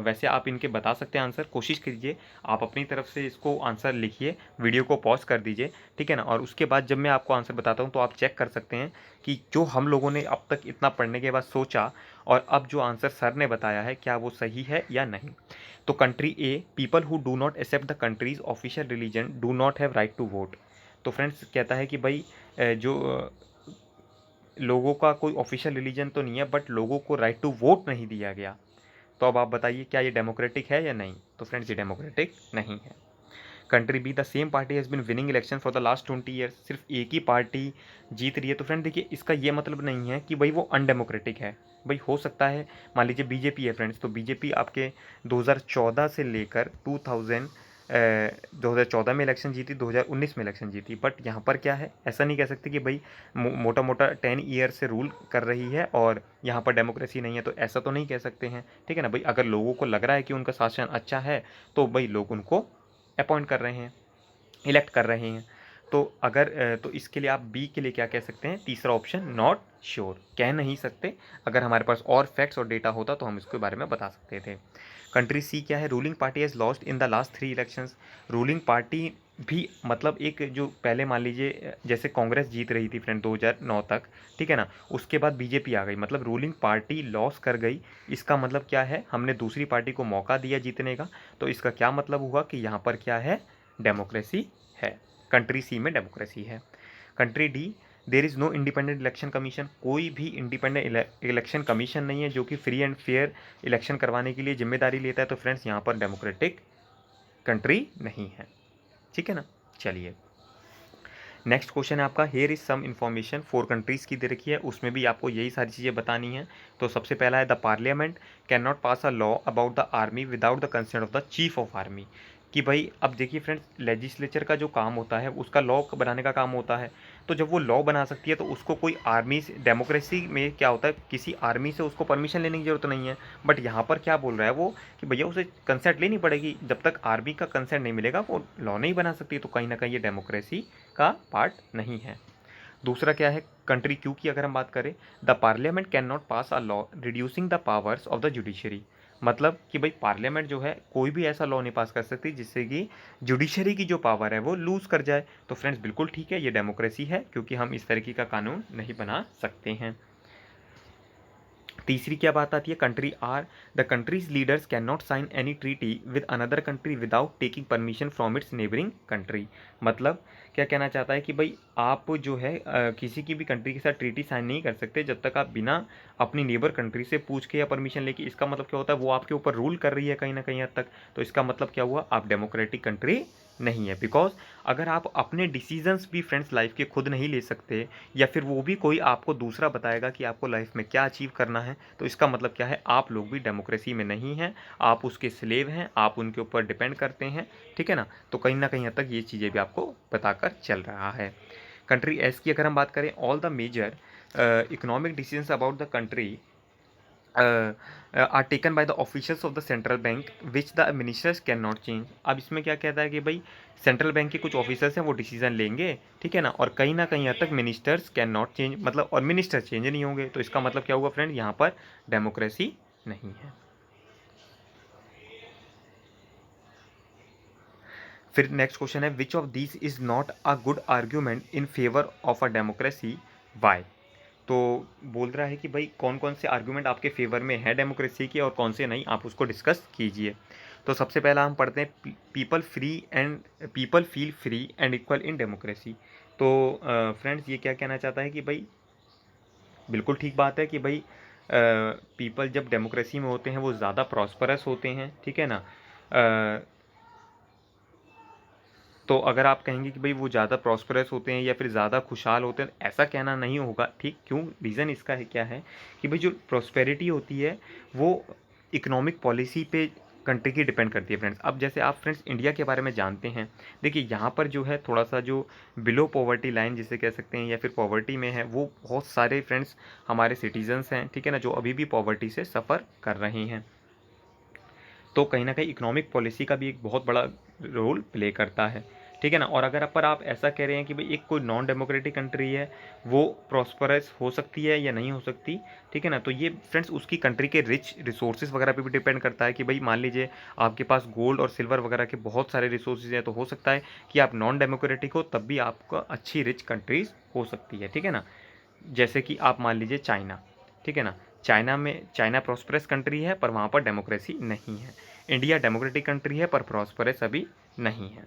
वैसे आप इनके बता सकते हैं आंसर, कोशिश कीजिए आप अपनी तरफ से इसको आंसर लिखिए, वीडियो को पॉज कर दीजिए, ठीक है ना। और उसके बाद जब मैं आपको आंसर बताता हूँ तो आप चेक कर सकते हैं कि जो हम लोगों ने अब तक इतना पढ़ने के बाद सोचा और अब जो आंसर सर ने बताया है क्या वो सही है या नहीं। तो country A, people who do not accept the country's official religion do not have right to vote. तो फ्रेंड्स कहता है कि भाई जो लोगों का कोई ऑफिशियल रिलीजन तो नहीं है, बट लोगों को राइट टू वोट नहीं दिया गया। तो अब आप बताइए क्या ये डेमोक्रेटिक है या नहीं। तो फ्रेंड्स ये डेमोक्रेटिक नहीं है। Country B, the same party has been winning election for the last 20 years, सिर्फ एक ही पार्टी जीत रही है। तो फ्रेंड देखिए, इसका ये मतलब नहीं है कि भाई वो अनडेमोक्रेटिक है। भाई हो सकता है, मान लीजिए बीजेपी है फ्रेंड्स, तो बीजेपी आपके 2014 से लेकर 2014 में इलेक्शन जीती, 2019 में इलेक्शन जीती, बट यहाँ पर क्या है, ऐसा नहीं कह सकते कि भाई मोटा मोटा 10 ईयर से रूल कर रही है और यहाँ पर डेमोक्रेसी नहीं है, तो ऐसा तो नहीं कह सकते हैं, ठीक है ना। भाई अगर लोगों को लग रहा है कि उनका शासन अच्छा है तो भाई लोग उनको अपॉइंट कर रहे हैं, इलेक्ट कर रहे हैं। तो अगर तो इसके लिए आप बी के लिए क्या कह सकते हैं, तीसरा ऑप्शन नॉट श्योर, कह नहीं सकते। अगर हमारे पास और फैक्ट्स और डेटा होता तो हम इसके बारे में बता सकते थे। कंट्री सी क्या है, ruling party has lost in the last 3 elections. Ruling party भी मतलब एक जो पहले मान लीजिए जैसे कांग्रेस जीत रही थी फ्रेंड 2009 तक, ठीक है ना, उसके बाद बीजेपी आ गई, मतलब रूलिंग पार्टी लॉस कर गई। इसका मतलब क्या है, हमने दूसरी पार्टी को मौका दिया जीतने का। तो इसका क्या मतलब हुआ कि यहाँ पर क्या है, डेमोक्रेसी है। कंट्री सी में डेमोक्रेसी है। Country D, there is no independent election commission, कोई भी इंडिपेंडेंट इलेक्शन कमीशन नहीं है जो कि फ्री एंड फेयर इलेक्शन करवाने के लिए जिम्मेदारी लेता है। तो फ्रेंड्स यहाँ पर डेमोक्रेटिक कंट्री नहीं है, ठीक है ना। चलिए नेक्स्ट क्वेश्चन है आपका, here is some information 4 countries की दे रखी है, उसमें भी आपको यही सारी चीज़ें बतानी है। तो सबसे पहला है, the parliament can not pass a law about the army without the consent of the chief of army. कि भाई अब देखिए फ्रेंड्स, लेजिस्लेचर का जो काम होता है उसका लॉ बनाने का काम होता है। तो जब वो लॉ बना सकती है तो उसको कोई आर्मी से, डेमोक्रेसी में क्या होता है, किसी आर्मी से उसको परमिशन लेने की ज़रूरत नहीं है। बट यहाँ पर क्या बोल रहा है वो कि भैया उसे कंसेंट लेनी पड़ेगी, जब तक आर्मी का कंसेंट नहीं मिलेगा वो लॉ नहीं बना सकती। तो कहीं ना कहीं ये डेमोक्रेसी का पार्ट नहीं है। दूसरा क्या है, कंट्री क्यू की अगर हम बात करें, the parliament can not pass a law reducing the powers of the judiciary. मतलब कि भाई पार्लियामेंट जो है कोई भी ऐसा लॉ नहीं पास कर सकती जिससे कि जुडिशरी की जो पावर है वो लूज़ कर जाए। तो फ्रेंड्स बिल्कुल ठीक है, ये डेमोक्रेसी है, क्योंकि हम इस तरीके का कानून नहीं बना सकते हैं। तीसरी क्या बात आती है, country R, the country's leaders can not sign any treaty with another country without taking permission from its neighbouring country. मतलब क्या कहना चाहता है कि भाई आप जो है किसी की भी कंट्री के साथ ट्रीटी साइन नहीं कर सकते जब तक आप बिना अपनी नेबर कंट्री से पूछ के या परमिशन लेके। इसका मतलब क्या होता है, वो आपके ऊपर रूल कर रही है कहीं ना कहीं हद तक। तो इसका मतलब क्या हुआ, आप डेमोक्रेटिक कंट्री नहीं है। बिकॉज अगर आप अपने डिसीजंस भी फ्रेंड्स लाइफ के खुद नहीं ले सकते, या फिर वो भी कोई आपको दूसरा बताएगा कि आपको लाइफ में क्या अचीव करना है, तो इसका मतलब क्या है, आप लोग भी डेमोक्रेसी में नहीं हैं, आप उसके स्लेव हैं, आप उनके ऊपर डिपेंड करते हैं, ठीक है ना। तो कहीं ना कहीं हद तक ये चीज़ें भी आपको बताकर चल रहा है। कंट्री एस की अगर हम बात करें, all the major economic decisions about the country are taken by the officials of the central bank which the ministers can not change. अब इसमें क्या कहता है कि भाई सेंट्रल बैंक के कुछ ऑफिसर्स हैं वो डिसीजन लेंगे, ठीक है ना, और कहीं ना कहीं हद तक मिनिस्टर्स कैन नॉट चेंज, मतलब और मिनिस्टर चेंज नहीं होंगे। तो इसका मतलब क्या हुआ फ्रेंड, यहाँ पर डेमोक्रेसी नहीं है। फिर नेक्स्ट क्वेश्चन है which of this is not a good argument in favour of a democracy why. तो बोल रहा है कि भाई कौन कौन से आर्गूमेंट आपके फेवर में है डेमोक्रेसी के और कौन से नहीं, आप उसको डिस्कस कीजिए। तो सबसे पहला हम पढ़ते हैं people feel free and equal in democracy. तो फ्रेंड्स ये क्या कहना चाहता है कि भाई बिल्कुल ठीक बात है कि भाई पीपल जब डेमोक्रेसी में होते हैं वो ज़्यादा प्रॉस्परस होते हैं, ठीक है ना। तो अगर आप कहेंगे कि भाई वो ज़्यादा प्रॉस्परस होते हैं या फिर ज़्यादा खुशहाल होते हैं, ऐसा कहना नहीं होगा, ठीक। क्यों, रीज़न इसका है क्या है कि भाई जो प्रॉस्पेरिटी होती है वो इकोनॉमिक पॉलिसी पे कंट्री की डिपेंड करती है फ्रेंड्स। अब जैसे आप फ्रेंड्स इंडिया के बारे में जानते हैं, देखिए यहाँ पर जो है थोड़ा सा जो बिलो पॉवर्टी लाइन जिसे कह सकते हैं या फिर पॉवर्टी में है, वो बहुत सारे फ्रेंड्स हमारे सिटीजन्स हैं, ठीक है ना, जो अभी भी पॉवर्टी से सफ़र कर रहे हैं। तो कहीं ना कहीं इकोनॉमिक पॉलिसी का भी एक बहुत बड़ा रोल प्ले करता है, ठीक है ना। और अगर पर आप ऐसा कह रहे हैं कि भाई एक कोई नॉन डेमोक्रेटिक कंट्री है वो प्रॉस्परस हो सकती है या नहीं हो सकती, ठीक है ना, तो ये फ्रेंड्स उसकी कंट्री के रिच रिसोर्सेज वगैरह पे भी डिपेंड करता है कि भाई मान लीजिए आपके पास गोल्ड और सिल्वर वगैरह के बहुत सारे रिसोर्सेज हैं, तो हो सकता है कि आप नॉन डेमोक्रेटिक हो तब भी आपको अच्छी रिच कंट्रीज हो सकती है, ठीक है ना। जैसे कि आप मान लीजिए चाइना, ठीक है ना, चाइना प्रॉस्परस कंट्री है पर वहाँ पर डेमोक्रेसी नहीं है। इंडिया डेमोक्रेटिक कंट्री है पर प्रॉस्परस अभी नहीं है।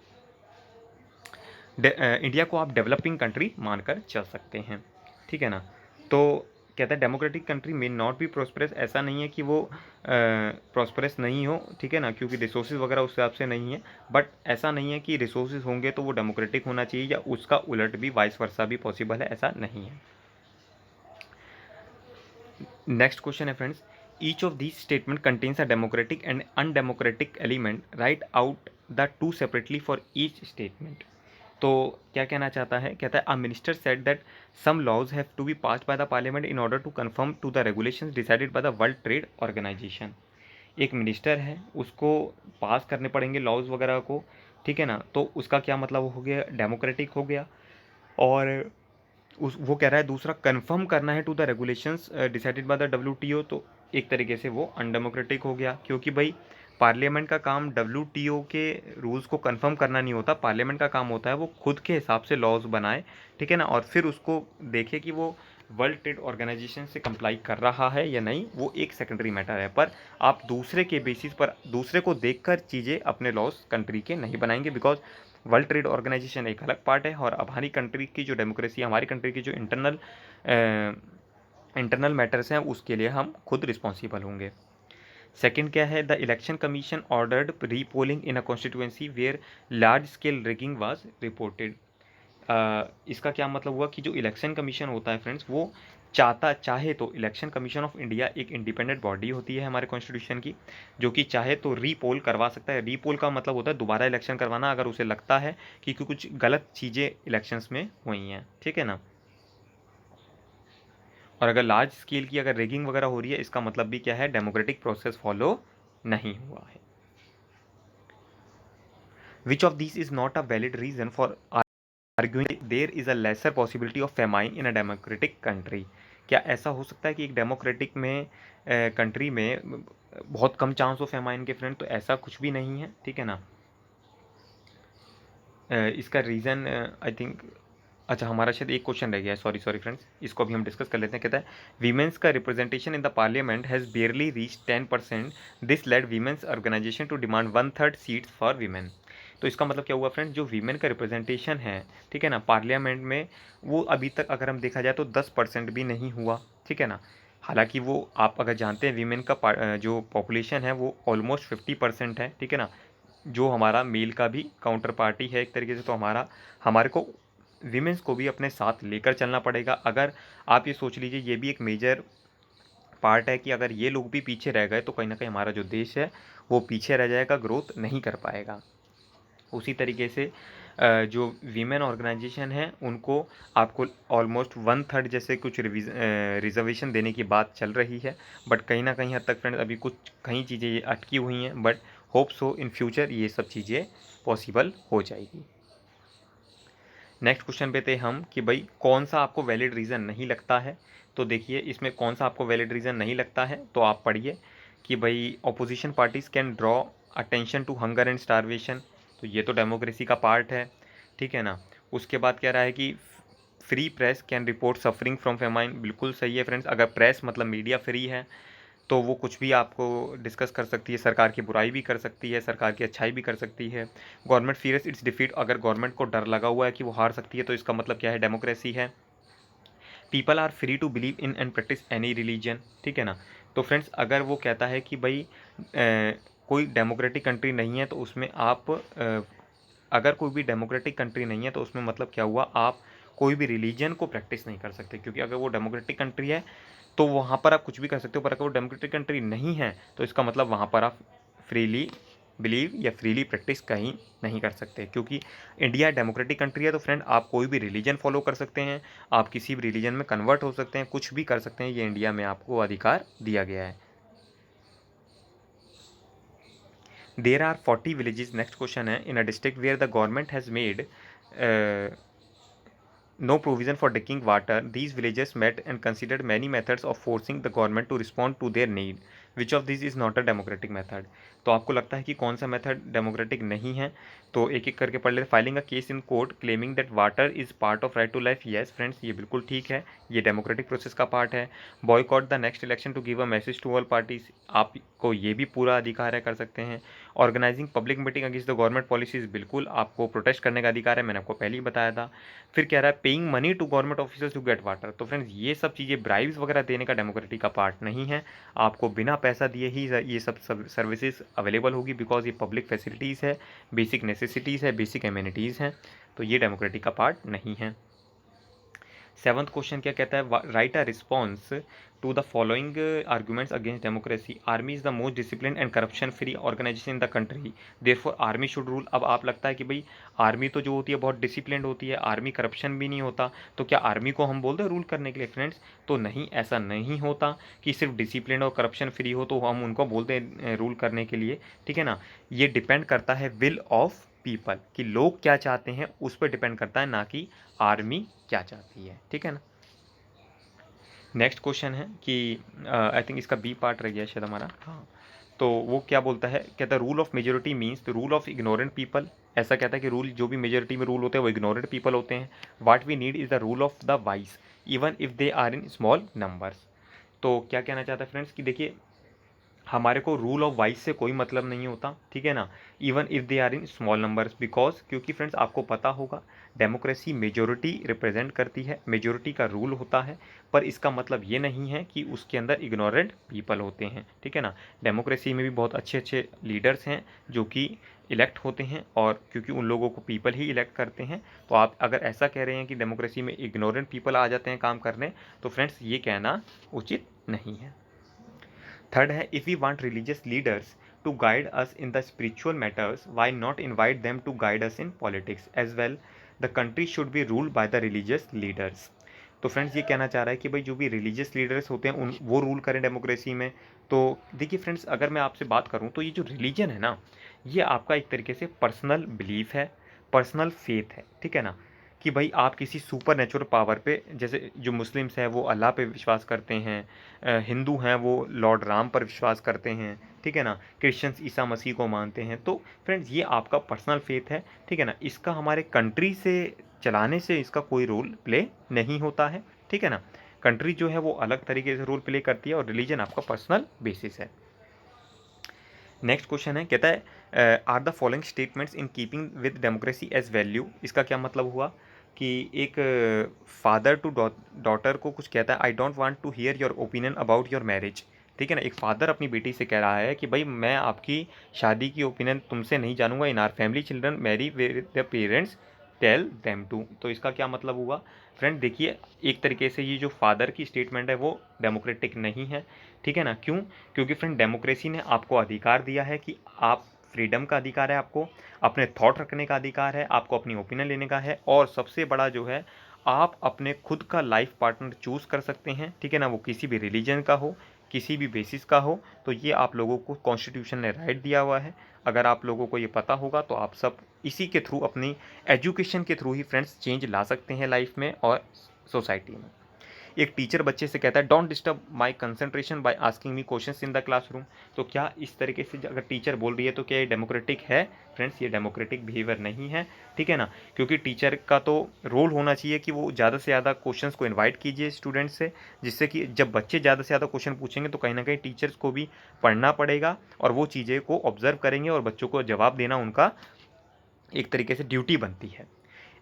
इंडिया को आप डेवलपिंग कंट्री मानकर चल सकते हैं, ठीक है ना। तो कहता है डेमोक्रेटिक कंट्री में नॉट बी प्रॉस्परस, ऐसा नहीं है कि वो प्रॉस्परस नहीं हो, ठीक है ना, क्योंकि रिसोर्सेज वगैरह उस हिसाब से नहीं है। बट ऐसा नहीं है कि रिसोर्सेज होंगे तो वो डेमोक्रेटिक होना चाहिए या उसका उलट भी, वाइस वर्सा भी पॉसिबल है, ऐसा नहीं है। नेक्स्ट क्वेश्चन है friends, each of these statement contains a democratic and undemocratic element, write out the two separately for each statement. तो क्या कहना चाहता है, कहता है a minister said that some laws have to be passed by the parliament in order to confirm to the regulations decided by the world trade organisation. एक मिनिस्टर है उसको पास करने पड़ेंगे लॉज वगैरह को, ठीक है ना, तो उसका क्या मतलब हो गया, डेमोक्रेटिक हो गया। और उस वो कह रहा है दूसरा कंफर्म करना है to the regulations decided by the WTO, तो एक तरीके से वो अनडेमोक्रेटिक हो गया, क्योंकि भाई पार्लियामेंट का काम डब्ल्यूटीओ के रूल्स को कंफर्म करना नहीं होता। पार्लियामेंट का काम होता है वो खुद के हिसाब से लॉज बनाए, ठीक है ना, और फिर उसको देखे कि वो वर्ल्ड ट्रेड ऑर्गेनाइजेशन से कंप्लाई कर रहा है या नहीं, वो एक सेकेंडरी मैटर है। पर आप दूसरे के बेसिस पर, दूसरे को देखकर चीज़ें अपने लॉज कंट्री के नहीं बनाएंगे, बिकॉज वर्ल्ड ट्रेड ऑर्गेनाइजेशन एक अलग पार्ट है और अब हमारी कंट्री की जो डेमोक्रेसी, हमारी कंट्री की जो इंटरनल मैटर्स हैं उसके लिए हम खुद रिस्पॉन्सिबल होंगे। सेकंड क्या है, the election commission ordered repolling in a constituency where large scale rigging was reported. इसका क्या मतलब हुआ कि जो इलेक्शन कमीशन होता है फ्रेंड्स वो चाहे तो इलेक्शन कमीशन ऑफ इंडिया एक इंडिपेंडेंट बॉडी होती है हमारे कॉन्स्टिट्यूशन की, जो कि चाहे तो रीपोल करवा सकता है। रीपोल का मतलब होता है दोबारा इलेक्शन करवाना अगर उसे लगता है कि कुछ गलत चीज़ें इलेक्शंस में हुई हैं, ठीक है ना। और अगर लार्ज स्केल की अगर रेगिंग वगैरह हो रही है, इसका मतलब भी क्या है, डेमोक्रेटिक प्रोसेस फॉलो नहीं हुआ है। Which of this is not a valid reason for arguing there is a lesser possibility of famine in a democratic country. क्या ऐसा हो सकता है कि एक डेमोक्रेटिक में कंट्री में बहुत कम चांस हो फेमाइन के फ्रेंड, तो ऐसा कुछ भी नहीं है, ठीक है ना। इसका रीज़न आई थिंक, अच्छा हमारा शायद एक क्वेश्चन रह गया है, सॉरी सॉरी फ्रेंड्स, इसको अभी हम डिस्कस कर लेते हैं। कहता है वीमेंस का representation in the parliament has barely reach 10%, this led women's organisation to demand 1/3 seats for women. तो इसका मतलब क्या हुआ फ्रेंड्स, जो वीमेन का रिप्रेजेंटेशन है, ठीक है ना, पार्लियामेंट में, वो अभी तक अगर हम देखा जाए तो 10% भी नहीं हुआ, ठीक है ना। हालांकि वो आप अगर जानते हैं वीमेन का जो पॉपुलेशन है वो ऑलमोस्ट 50% है, ठीक है ना, जो हमारा मेल का भी काउंटर पार्टी है एक तरीके से। तो हमारे को विमेंस को भी अपने साथ लेकर चलना पड़ेगा। अगर आप ये सोच लीजिए, ये भी एक मेजर पार्ट है कि अगर ये लोग भी पीछे रह गए तो कहीं ना कहीं हमारा जो देश है वो पीछे रह जाएगा, ग्रोथ नहीं कर पाएगा। उसी तरीके से जो वीमेन ऑर्गेनाइजेशन है उनको आपको ऑलमोस्ट 1/3 जैसे कुछ रिजर्वेशन देने की बात चल रही है, बट कहीं ना कहीं हद तक फ्रेंड्स अभी कुछ कई चीज़ें ये अटकी हुई हैं, but hope so in future ये सब चीज़ें पॉसिबल हो जाएगी। नेक्स्ट क्वेश्चन पे थे हम कि भाई कौन सा आपको वैलिड रीज़न नहीं लगता है। तो देखिए इसमें कौन सा आपको वैलिड रीज़न नहीं लगता है, तो आप पढ़िए कि भाई opposition parties can draw attention to hunger and starvation, तो ये तो डेमोक्रेसी का पार्ट है, ठीक है ना। उसके बाद कह रहा है कि free press can report suffering from famine, बिल्कुल सही है फ्रेंड्स। अगर प्रेस मतलब मीडिया फ्री है तो वो कुछ भी आपको डिस्कस कर सकती है, सरकार की बुराई भी कर सकती है, सरकार की अच्छाई भी कर सकती है। गवर्नमेंट फियर्स इट्स डिफीट, अगर गवर्नमेंट को डर लगा हुआ है कि वो हार सकती है तो इसका मतलब क्या है, डेमोक्रेसी है। People are free to believe in and practise any religion, ठीक है ना। तो फ्रेंड्स अगर वो कहता है कि भाई कोई डेमोक्रेटिक कंट्री नहीं है तो उसमें आप अगर कोई भी डेमोक्रेटिक कंट्री नहीं है तो उसमें मतलब क्या हुआ, आप कोई भी रिलीजन को प्रैक्टिस नहीं कर सकते, क्योंकि अगर वो डेमोक्रेटिक कंट्री है तो वहाँ पर आप कुछ भी कर सकते हो, पर अगर वो डेमोक्रेटिक कंट्री नहीं है तो इसका मतलब वहाँ पर आप फ्रीली बिलीव या फ्रीली प्रैक्टिस कहीं नहीं कर सकते, क्योंकि इंडिया डेमोक्रेटिक कंट्री है। तो फ्रेंड आप कोई भी रिलीजन फॉलो कर सकते हैं, आप किसी भी रिलीजन में कन्वर्ट हो सकते हैं, कुछ भी कर सकते हैं, ये इंडिया में आपको अधिकार दिया गया है। There are 40 villages, next question है, in a district where the government has made no provision for drinking water. These villagers met and considered many methods of forcing the government to respond to their need. Which of these is not a democratic method? तो आपको लगता है कि कौन सा मेथड डेमोक्रेटिक नहीं है, तो एक एक करके पढ़ ले। Filing a case in court claiming that water is part of right to life, yes friends ये बिल्कुल ठीक है, ये डेमोक्रेटिक प्रोसेस का पार्ट है। Boycott the next election to give a message to all parties, आपको ये भी पूरा अधिकार है, कर सकते हैं। Organising public meeting against the government policies, बिल्कुल आपको प्रोटेस्ट करने का अधिकार है, मैंने आपको पहले ही बताया था। फिर कह रहा है paying money to government officers to get water, तो फ्रेंड्स ये सब चीज़ें ब्राइब्स वगैरह देने का डेमोक्रेटिक का पार्ट नहीं है, आपको बिना पैसा दिए ही ये सब सर्विसेज अवेलेबल होगी, बिकॉज ये पब्लिक फैसिलिटीज़ है, बेसिक नेसेसिटीज़ है, बेसिक एम्यूनिटीज़ हैं, तो ये डेमोक्रेटिक का पार्ट नहीं है। सेवंथ क्वेश्चन क्या कहता है, write a response to the following arguments against democracy. Army is the most discipline and corruption free organisation in the country, therefore army should rule. अब आप लगता है कि भाई आर्मी तो जो होती है बहुत डिसिप्लिन होती है, आर्मी करप्शन भी नहीं होता, तो क्या आर्मी को हम बोलते हैं रूल करने के लिए फ्रेंड्स? तो नहीं, ऐसा नहीं होता कि सिर्फ डिसिप्लिन और करप्शन फ्री हो तो हम उनको बोलते हैं रूल करने के लिए, ठीक है ना। ये डिपेंड करता है विल ऑफ पीपल, कि लोग क्या चाहते हैं उस पर डिपेंड करता है, ना कि आर्मी क्या चाहती है, ठीक है ना। नेक्स्ट क्वेश्चन है कि आई थिंक इसका बी पार्ट रह गया शायद हमारा, हाँ। तो वो क्या बोलता है, कहता है rule of majority means the rule of ignorant people, ऐसा कहता है कि रूल जो भी मेजोरिटी में रूल होते हैं वो इग्नोरेंट पीपल होते हैं। What we need is the rule of the wise even if they are in small numbers. तो क्या कहना चाहता है फ्रेंड्स कि देखिए हमारे को रूल ऑफ वाइस से कोई मतलब नहीं होता, ठीक है ना, even if they are in small numbers, because क्योंकि फ्रेंड्स आपको पता होगा डेमोक्रेसी मेजोरिटी रिप्रेजेंट करती है, मेजोरिटी का रूल होता है, पर इसका मतलब ये नहीं है कि उसके अंदर इग्नोरेंट पीपल होते हैं, ठीक है ना। डेमोक्रेसी में भी बहुत अच्छे अच्छे लीडर्स हैं जो कि इलेक्ट होते हैं, और क्योंकि उन लोगों को पीपल ही इलेक्ट करते हैं, तो आप अगर ऐसा कह रहे हैं कि डेमोक्रेसी में इग्नोरेंट पीपल आ जाते हैं काम करने, तो फ्रेंड्स ये कहना उचित नहीं है। थर्ड है, if we want religious leaders to guide us in the spiritual matters, why not invite them to guide us in politics as well, the country should be ruled by the religious leaders. तो फ्रेंड्स ये कहना चाह रहा है कि भाई जो भी रिलीजियस लीडर्स होते हैं उन वो रूल करें डेमोक्रेसी में। तो देखिए फ्रेंड्स अगर मैं आपसे बात करूं तो ये जो रिलीजन है ना, ये आपका एक तरीके से पर्सनल बिलीफ है, पर्सनल फेथ है, ठीक है ना, कि भाई आप किसी सुपर नेचुरल पावर पे, जैसे जो मुस्लिम्स हैं वो अल्लाह पे विश्वास करते हैं, हिंदू हैं वो लॉर्ड राम पर विश्वास करते हैं, ठीक है ना, क्रिश्चियंस ईसा मसीह को मानते हैं। तो फ्रेंड्स ये आपका पर्सनल फेथ है, ठीक है ना, इसका हमारे कंट्री से चलाने से इसका कोई रोल प्ले नहीं होता है, ठीक है ना। कंट्री जो है वो अलग तरीके से रोल प्ले करती है और रिलीजन आपका पर्सनल बेसिस है। नेक्स्ट क्वेश्चन है, कहता है are the following statements in keeping with democracy as value. इसका क्या मतलब हुआ कि एक फादर टू डॉटर को कुछ कहता है, I don't want to hear your opinion about your marriage, ठीक है ना। एक फादर अपनी बेटी से कह रहा है कि भाई मैं आपकी शादी की ओपिनियन तुमसे नहीं जानूंगा, in our family children marry with the parents tell them to. तो इसका क्या मतलब हुआ फ्रेंड, देखिए एक तरीके से ये जो फादर की स्टेटमेंट है वो डेमोक्रेटिक नहीं है, ठीक है ना। क्यों? क्योंकि फ्रेंड डेमोक्रेसी ने आपको अधिकार दिया है कि आप फ्रीडम का अधिकार है, आपको अपने थॉट रखने का अधिकार है, आपको अपनी ओपिनियन लेने का है, और सबसे बड़ा जो है आप अपने खुद का लाइफ पार्टनर चूज़ कर सकते हैं, ठीक है ना, वो किसी भी रिलीजन का हो, किसी भी बेसिस का हो। तो ये आप लोगों को कॉन्स्टिट्यूशन ने राइट दिया हुआ है। अगर आप लोगों को ये पता होगा तो आप सब इसी के थ्रू, अपनी एजुकेशन के थ्रू ही फ्रेंड्स चेंज ला सकते हैं लाइफ में और सोसाइटी में। एक टीचर बच्चे से कहता है, don't disturb my concentration by asking me questions in the classroom. तो क्या इस तरीके से अगर टीचर बोल रही है तो क्या ये डेमोक्रेटिक है? फ्रेंड्स, ये डेमोक्रेटिक बिहेवियर नहीं है, ठीक है ना। क्योंकि टीचर का तो रोल होना चाहिए कि वो ज़्यादा से ज़्यादा क्वेश्चंस को इन्वाइट कीजिए स्टूडेंट्स से, जिससे कि जब बच्चे ज़्यादा से ज़्यादा क्वेश्चन पूछेंगे तो कहीं ना कहीं टीचर्स को भी पढ़ना पड़ेगा और वो चीज़ें को ऑब्जर्व करेंगे और बच्चों को जवाब देना उनका एक तरीके से ड्यूटी बनती है।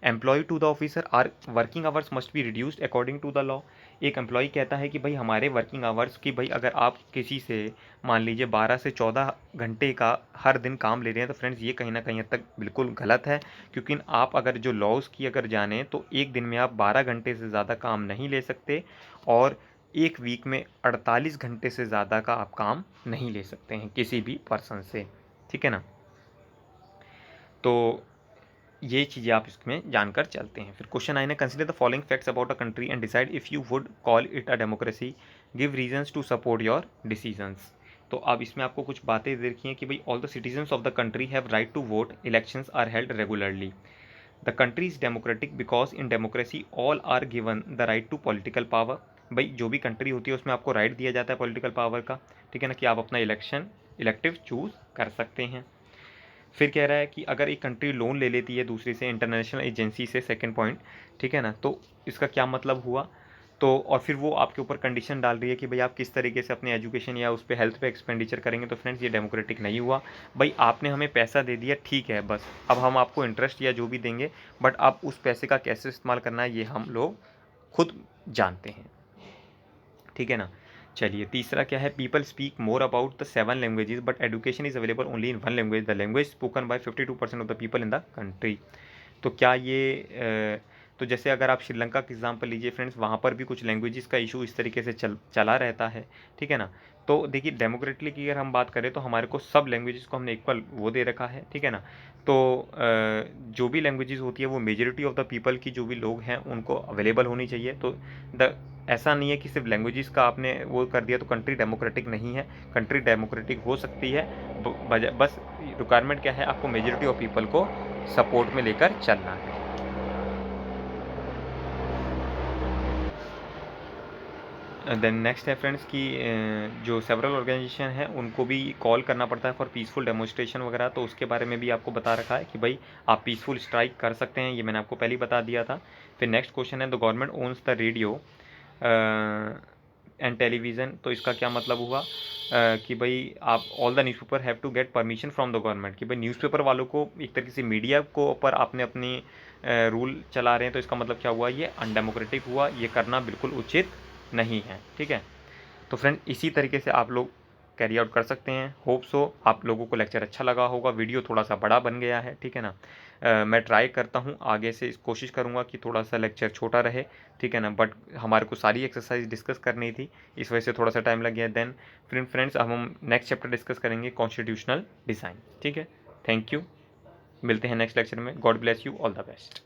Employ to the officer, are working hours must be reduced according to the law. एक एम्प्लॉय कहता है कि भाई हमारे वर्किंग आवर्स की, भाई अगर आप किसी से मान लीजिए 12 से 14 घंटे का हर दिन काम ले रहे हैं तो फ्रेंड्स ये कहीं ना कहीं हद तक बिल्कुल गलत है। क्योंकि आप अगर जो लॉज की अगर जाने तो एक दिन में आप 12 घंटे से ज़्यादा काम नहीं ले सकते और एक वीक में 48 घंटे से ज़्यादा का आप काम नहीं ले सकते हैं किसी भी पर्सन से, ठीक है ना। तो ये चीज़ें आप इसमें जानकर चलते हैं। फिर क्वेश्चन 9 है, consider the following facts about a country and decide if you would call it a democracy, give reasons to support your decisions. तो अब इसमें आपको कुछ बातें देखी हैं कि भाई all the citizens of the country have right to vote, elections are held regularly, the country is democratic because in democracy all are given the right to political power. भाई जो भी कंट्री होती है उसमें आपको राइट दिया जाता है पॉलिटिकल पावर का, ठीक है ना, कि आप अपना इलेक्टिव चूज़ कर सकते हैं। फिर कह रहा है कि अगर एक कंट्री लोन ले लेती है दूसरी से, इंटरनेशनल एजेंसी से, सेकंड पॉइंट, ठीक है ना, तो इसका क्या मतलब हुआ। तो और फिर वो आपके ऊपर कंडीशन डाल रही है कि भाई आप किस तरीके से अपने एजुकेशन या उस पर हेल्थ पे एक्सपेंडिचर करेंगे। तो फ्रेंड्स ये डेमोक्रेटिक नहीं हुआ। भाई आपने हमें पैसा दे दिया, ठीक है, बस अब हम आपको इंटरेस्ट या जो भी देंगे, बट अब उस पैसे का कैसे इस्तेमाल करना है ये हम लोग खुद जानते हैं, ठीक है ना। चलिए तीसरा क्या है, people speak more about the 7 languages but education is available only in 1 language, the language spoken by 52% of the people in the country. तो क्या ये तो जैसे अगर आप श्रीलंका का एग्जाम्पल लीजिए फ्रेंड्स, वहाँ पर भी कुछ लैंग्वेजेस का इशू इस तरीके से चला रहता है, ठीक है ना। तो देखिए डेमोक्रेटली की अगर हम बात करें तो हमारे को सब लैंग्वेजेस को हमने इक्वल वो दे रखा है, ठीक है ना। तो जो भी लैंग्वेजेस होती है वो मेजॉरिटी ऑफ द पीपल की जो भी लोग हैं उनको अवेलेबल होनी चाहिए। तो द ऐसा नहीं है कि सिर्फ लैंग्वेजेस का आपने वो कर दिया तो कंट्री डेमोक्रेटिक नहीं है। कंट्री डेमोक्रेटिक हो सकती है, बस रिक्वायरमेंट क्या है, आपको मेजॉरिटी ऑफ पीपल को सपोर्ट में लेकर चलना है। देन नेक्स्ट है फ्रेंड्स कि जो सेवरल ऑर्गेनाइजेशन है उनको भी कॉल करना पड़ता है फॉर पीसफुल डेमोन्स्ट्रेशन वगैरह, तो उसके बारे में भी आपको बता रखा है कि भाई आप पीसफुल स्ट्राइक कर सकते हैं, ये मैंने आपको पहले ही बता दिया था। फिर नेक्स्ट क्वेश्चन है, the government owns the radio and television. तो इसका क्या मतलब हुआ कि भाई आप all the newspaper have to get permission from the government, कि भाई न्यूज़पेपर वालों को एक तरीके से मीडिया को ऊपर आपने अपनी रूल चला रहे हैं। तो इसका मतलब क्या हुआ, ये अनडेमोक्रेटिक हुआ, ये करना बिल्कुल उचित नहीं है, ठीक है। तो फ्रेंड इसी तरीके से आप लोग कैरी आउट कर सकते हैं। होप सो आप लोगों को लेक्चर अच्छा लगा होगा। वीडियो थोड़ा सा बड़ा बन गया है, ठीक है ना। मैं ट्राई करता हूँ आगे से, कोशिश करूँगा कि थोड़ा सा लेक्चर छोटा रहे, ठीक है ना। बट हमारे को सारी एक्सरसाइज डिस्कस करनी थी, इस वजह से थोड़ा सा टाइम लग गया। देन फ्रेंड्स अब हम नेक्स्ट चैप्टर डिस्कस करेंगे, कॉन्स्टिट्यूशनल डिज़ाइन, ठीक है। थैंक यू, मिलते हैं नेक्स्ट लेक्चर में। God bless you, all the best.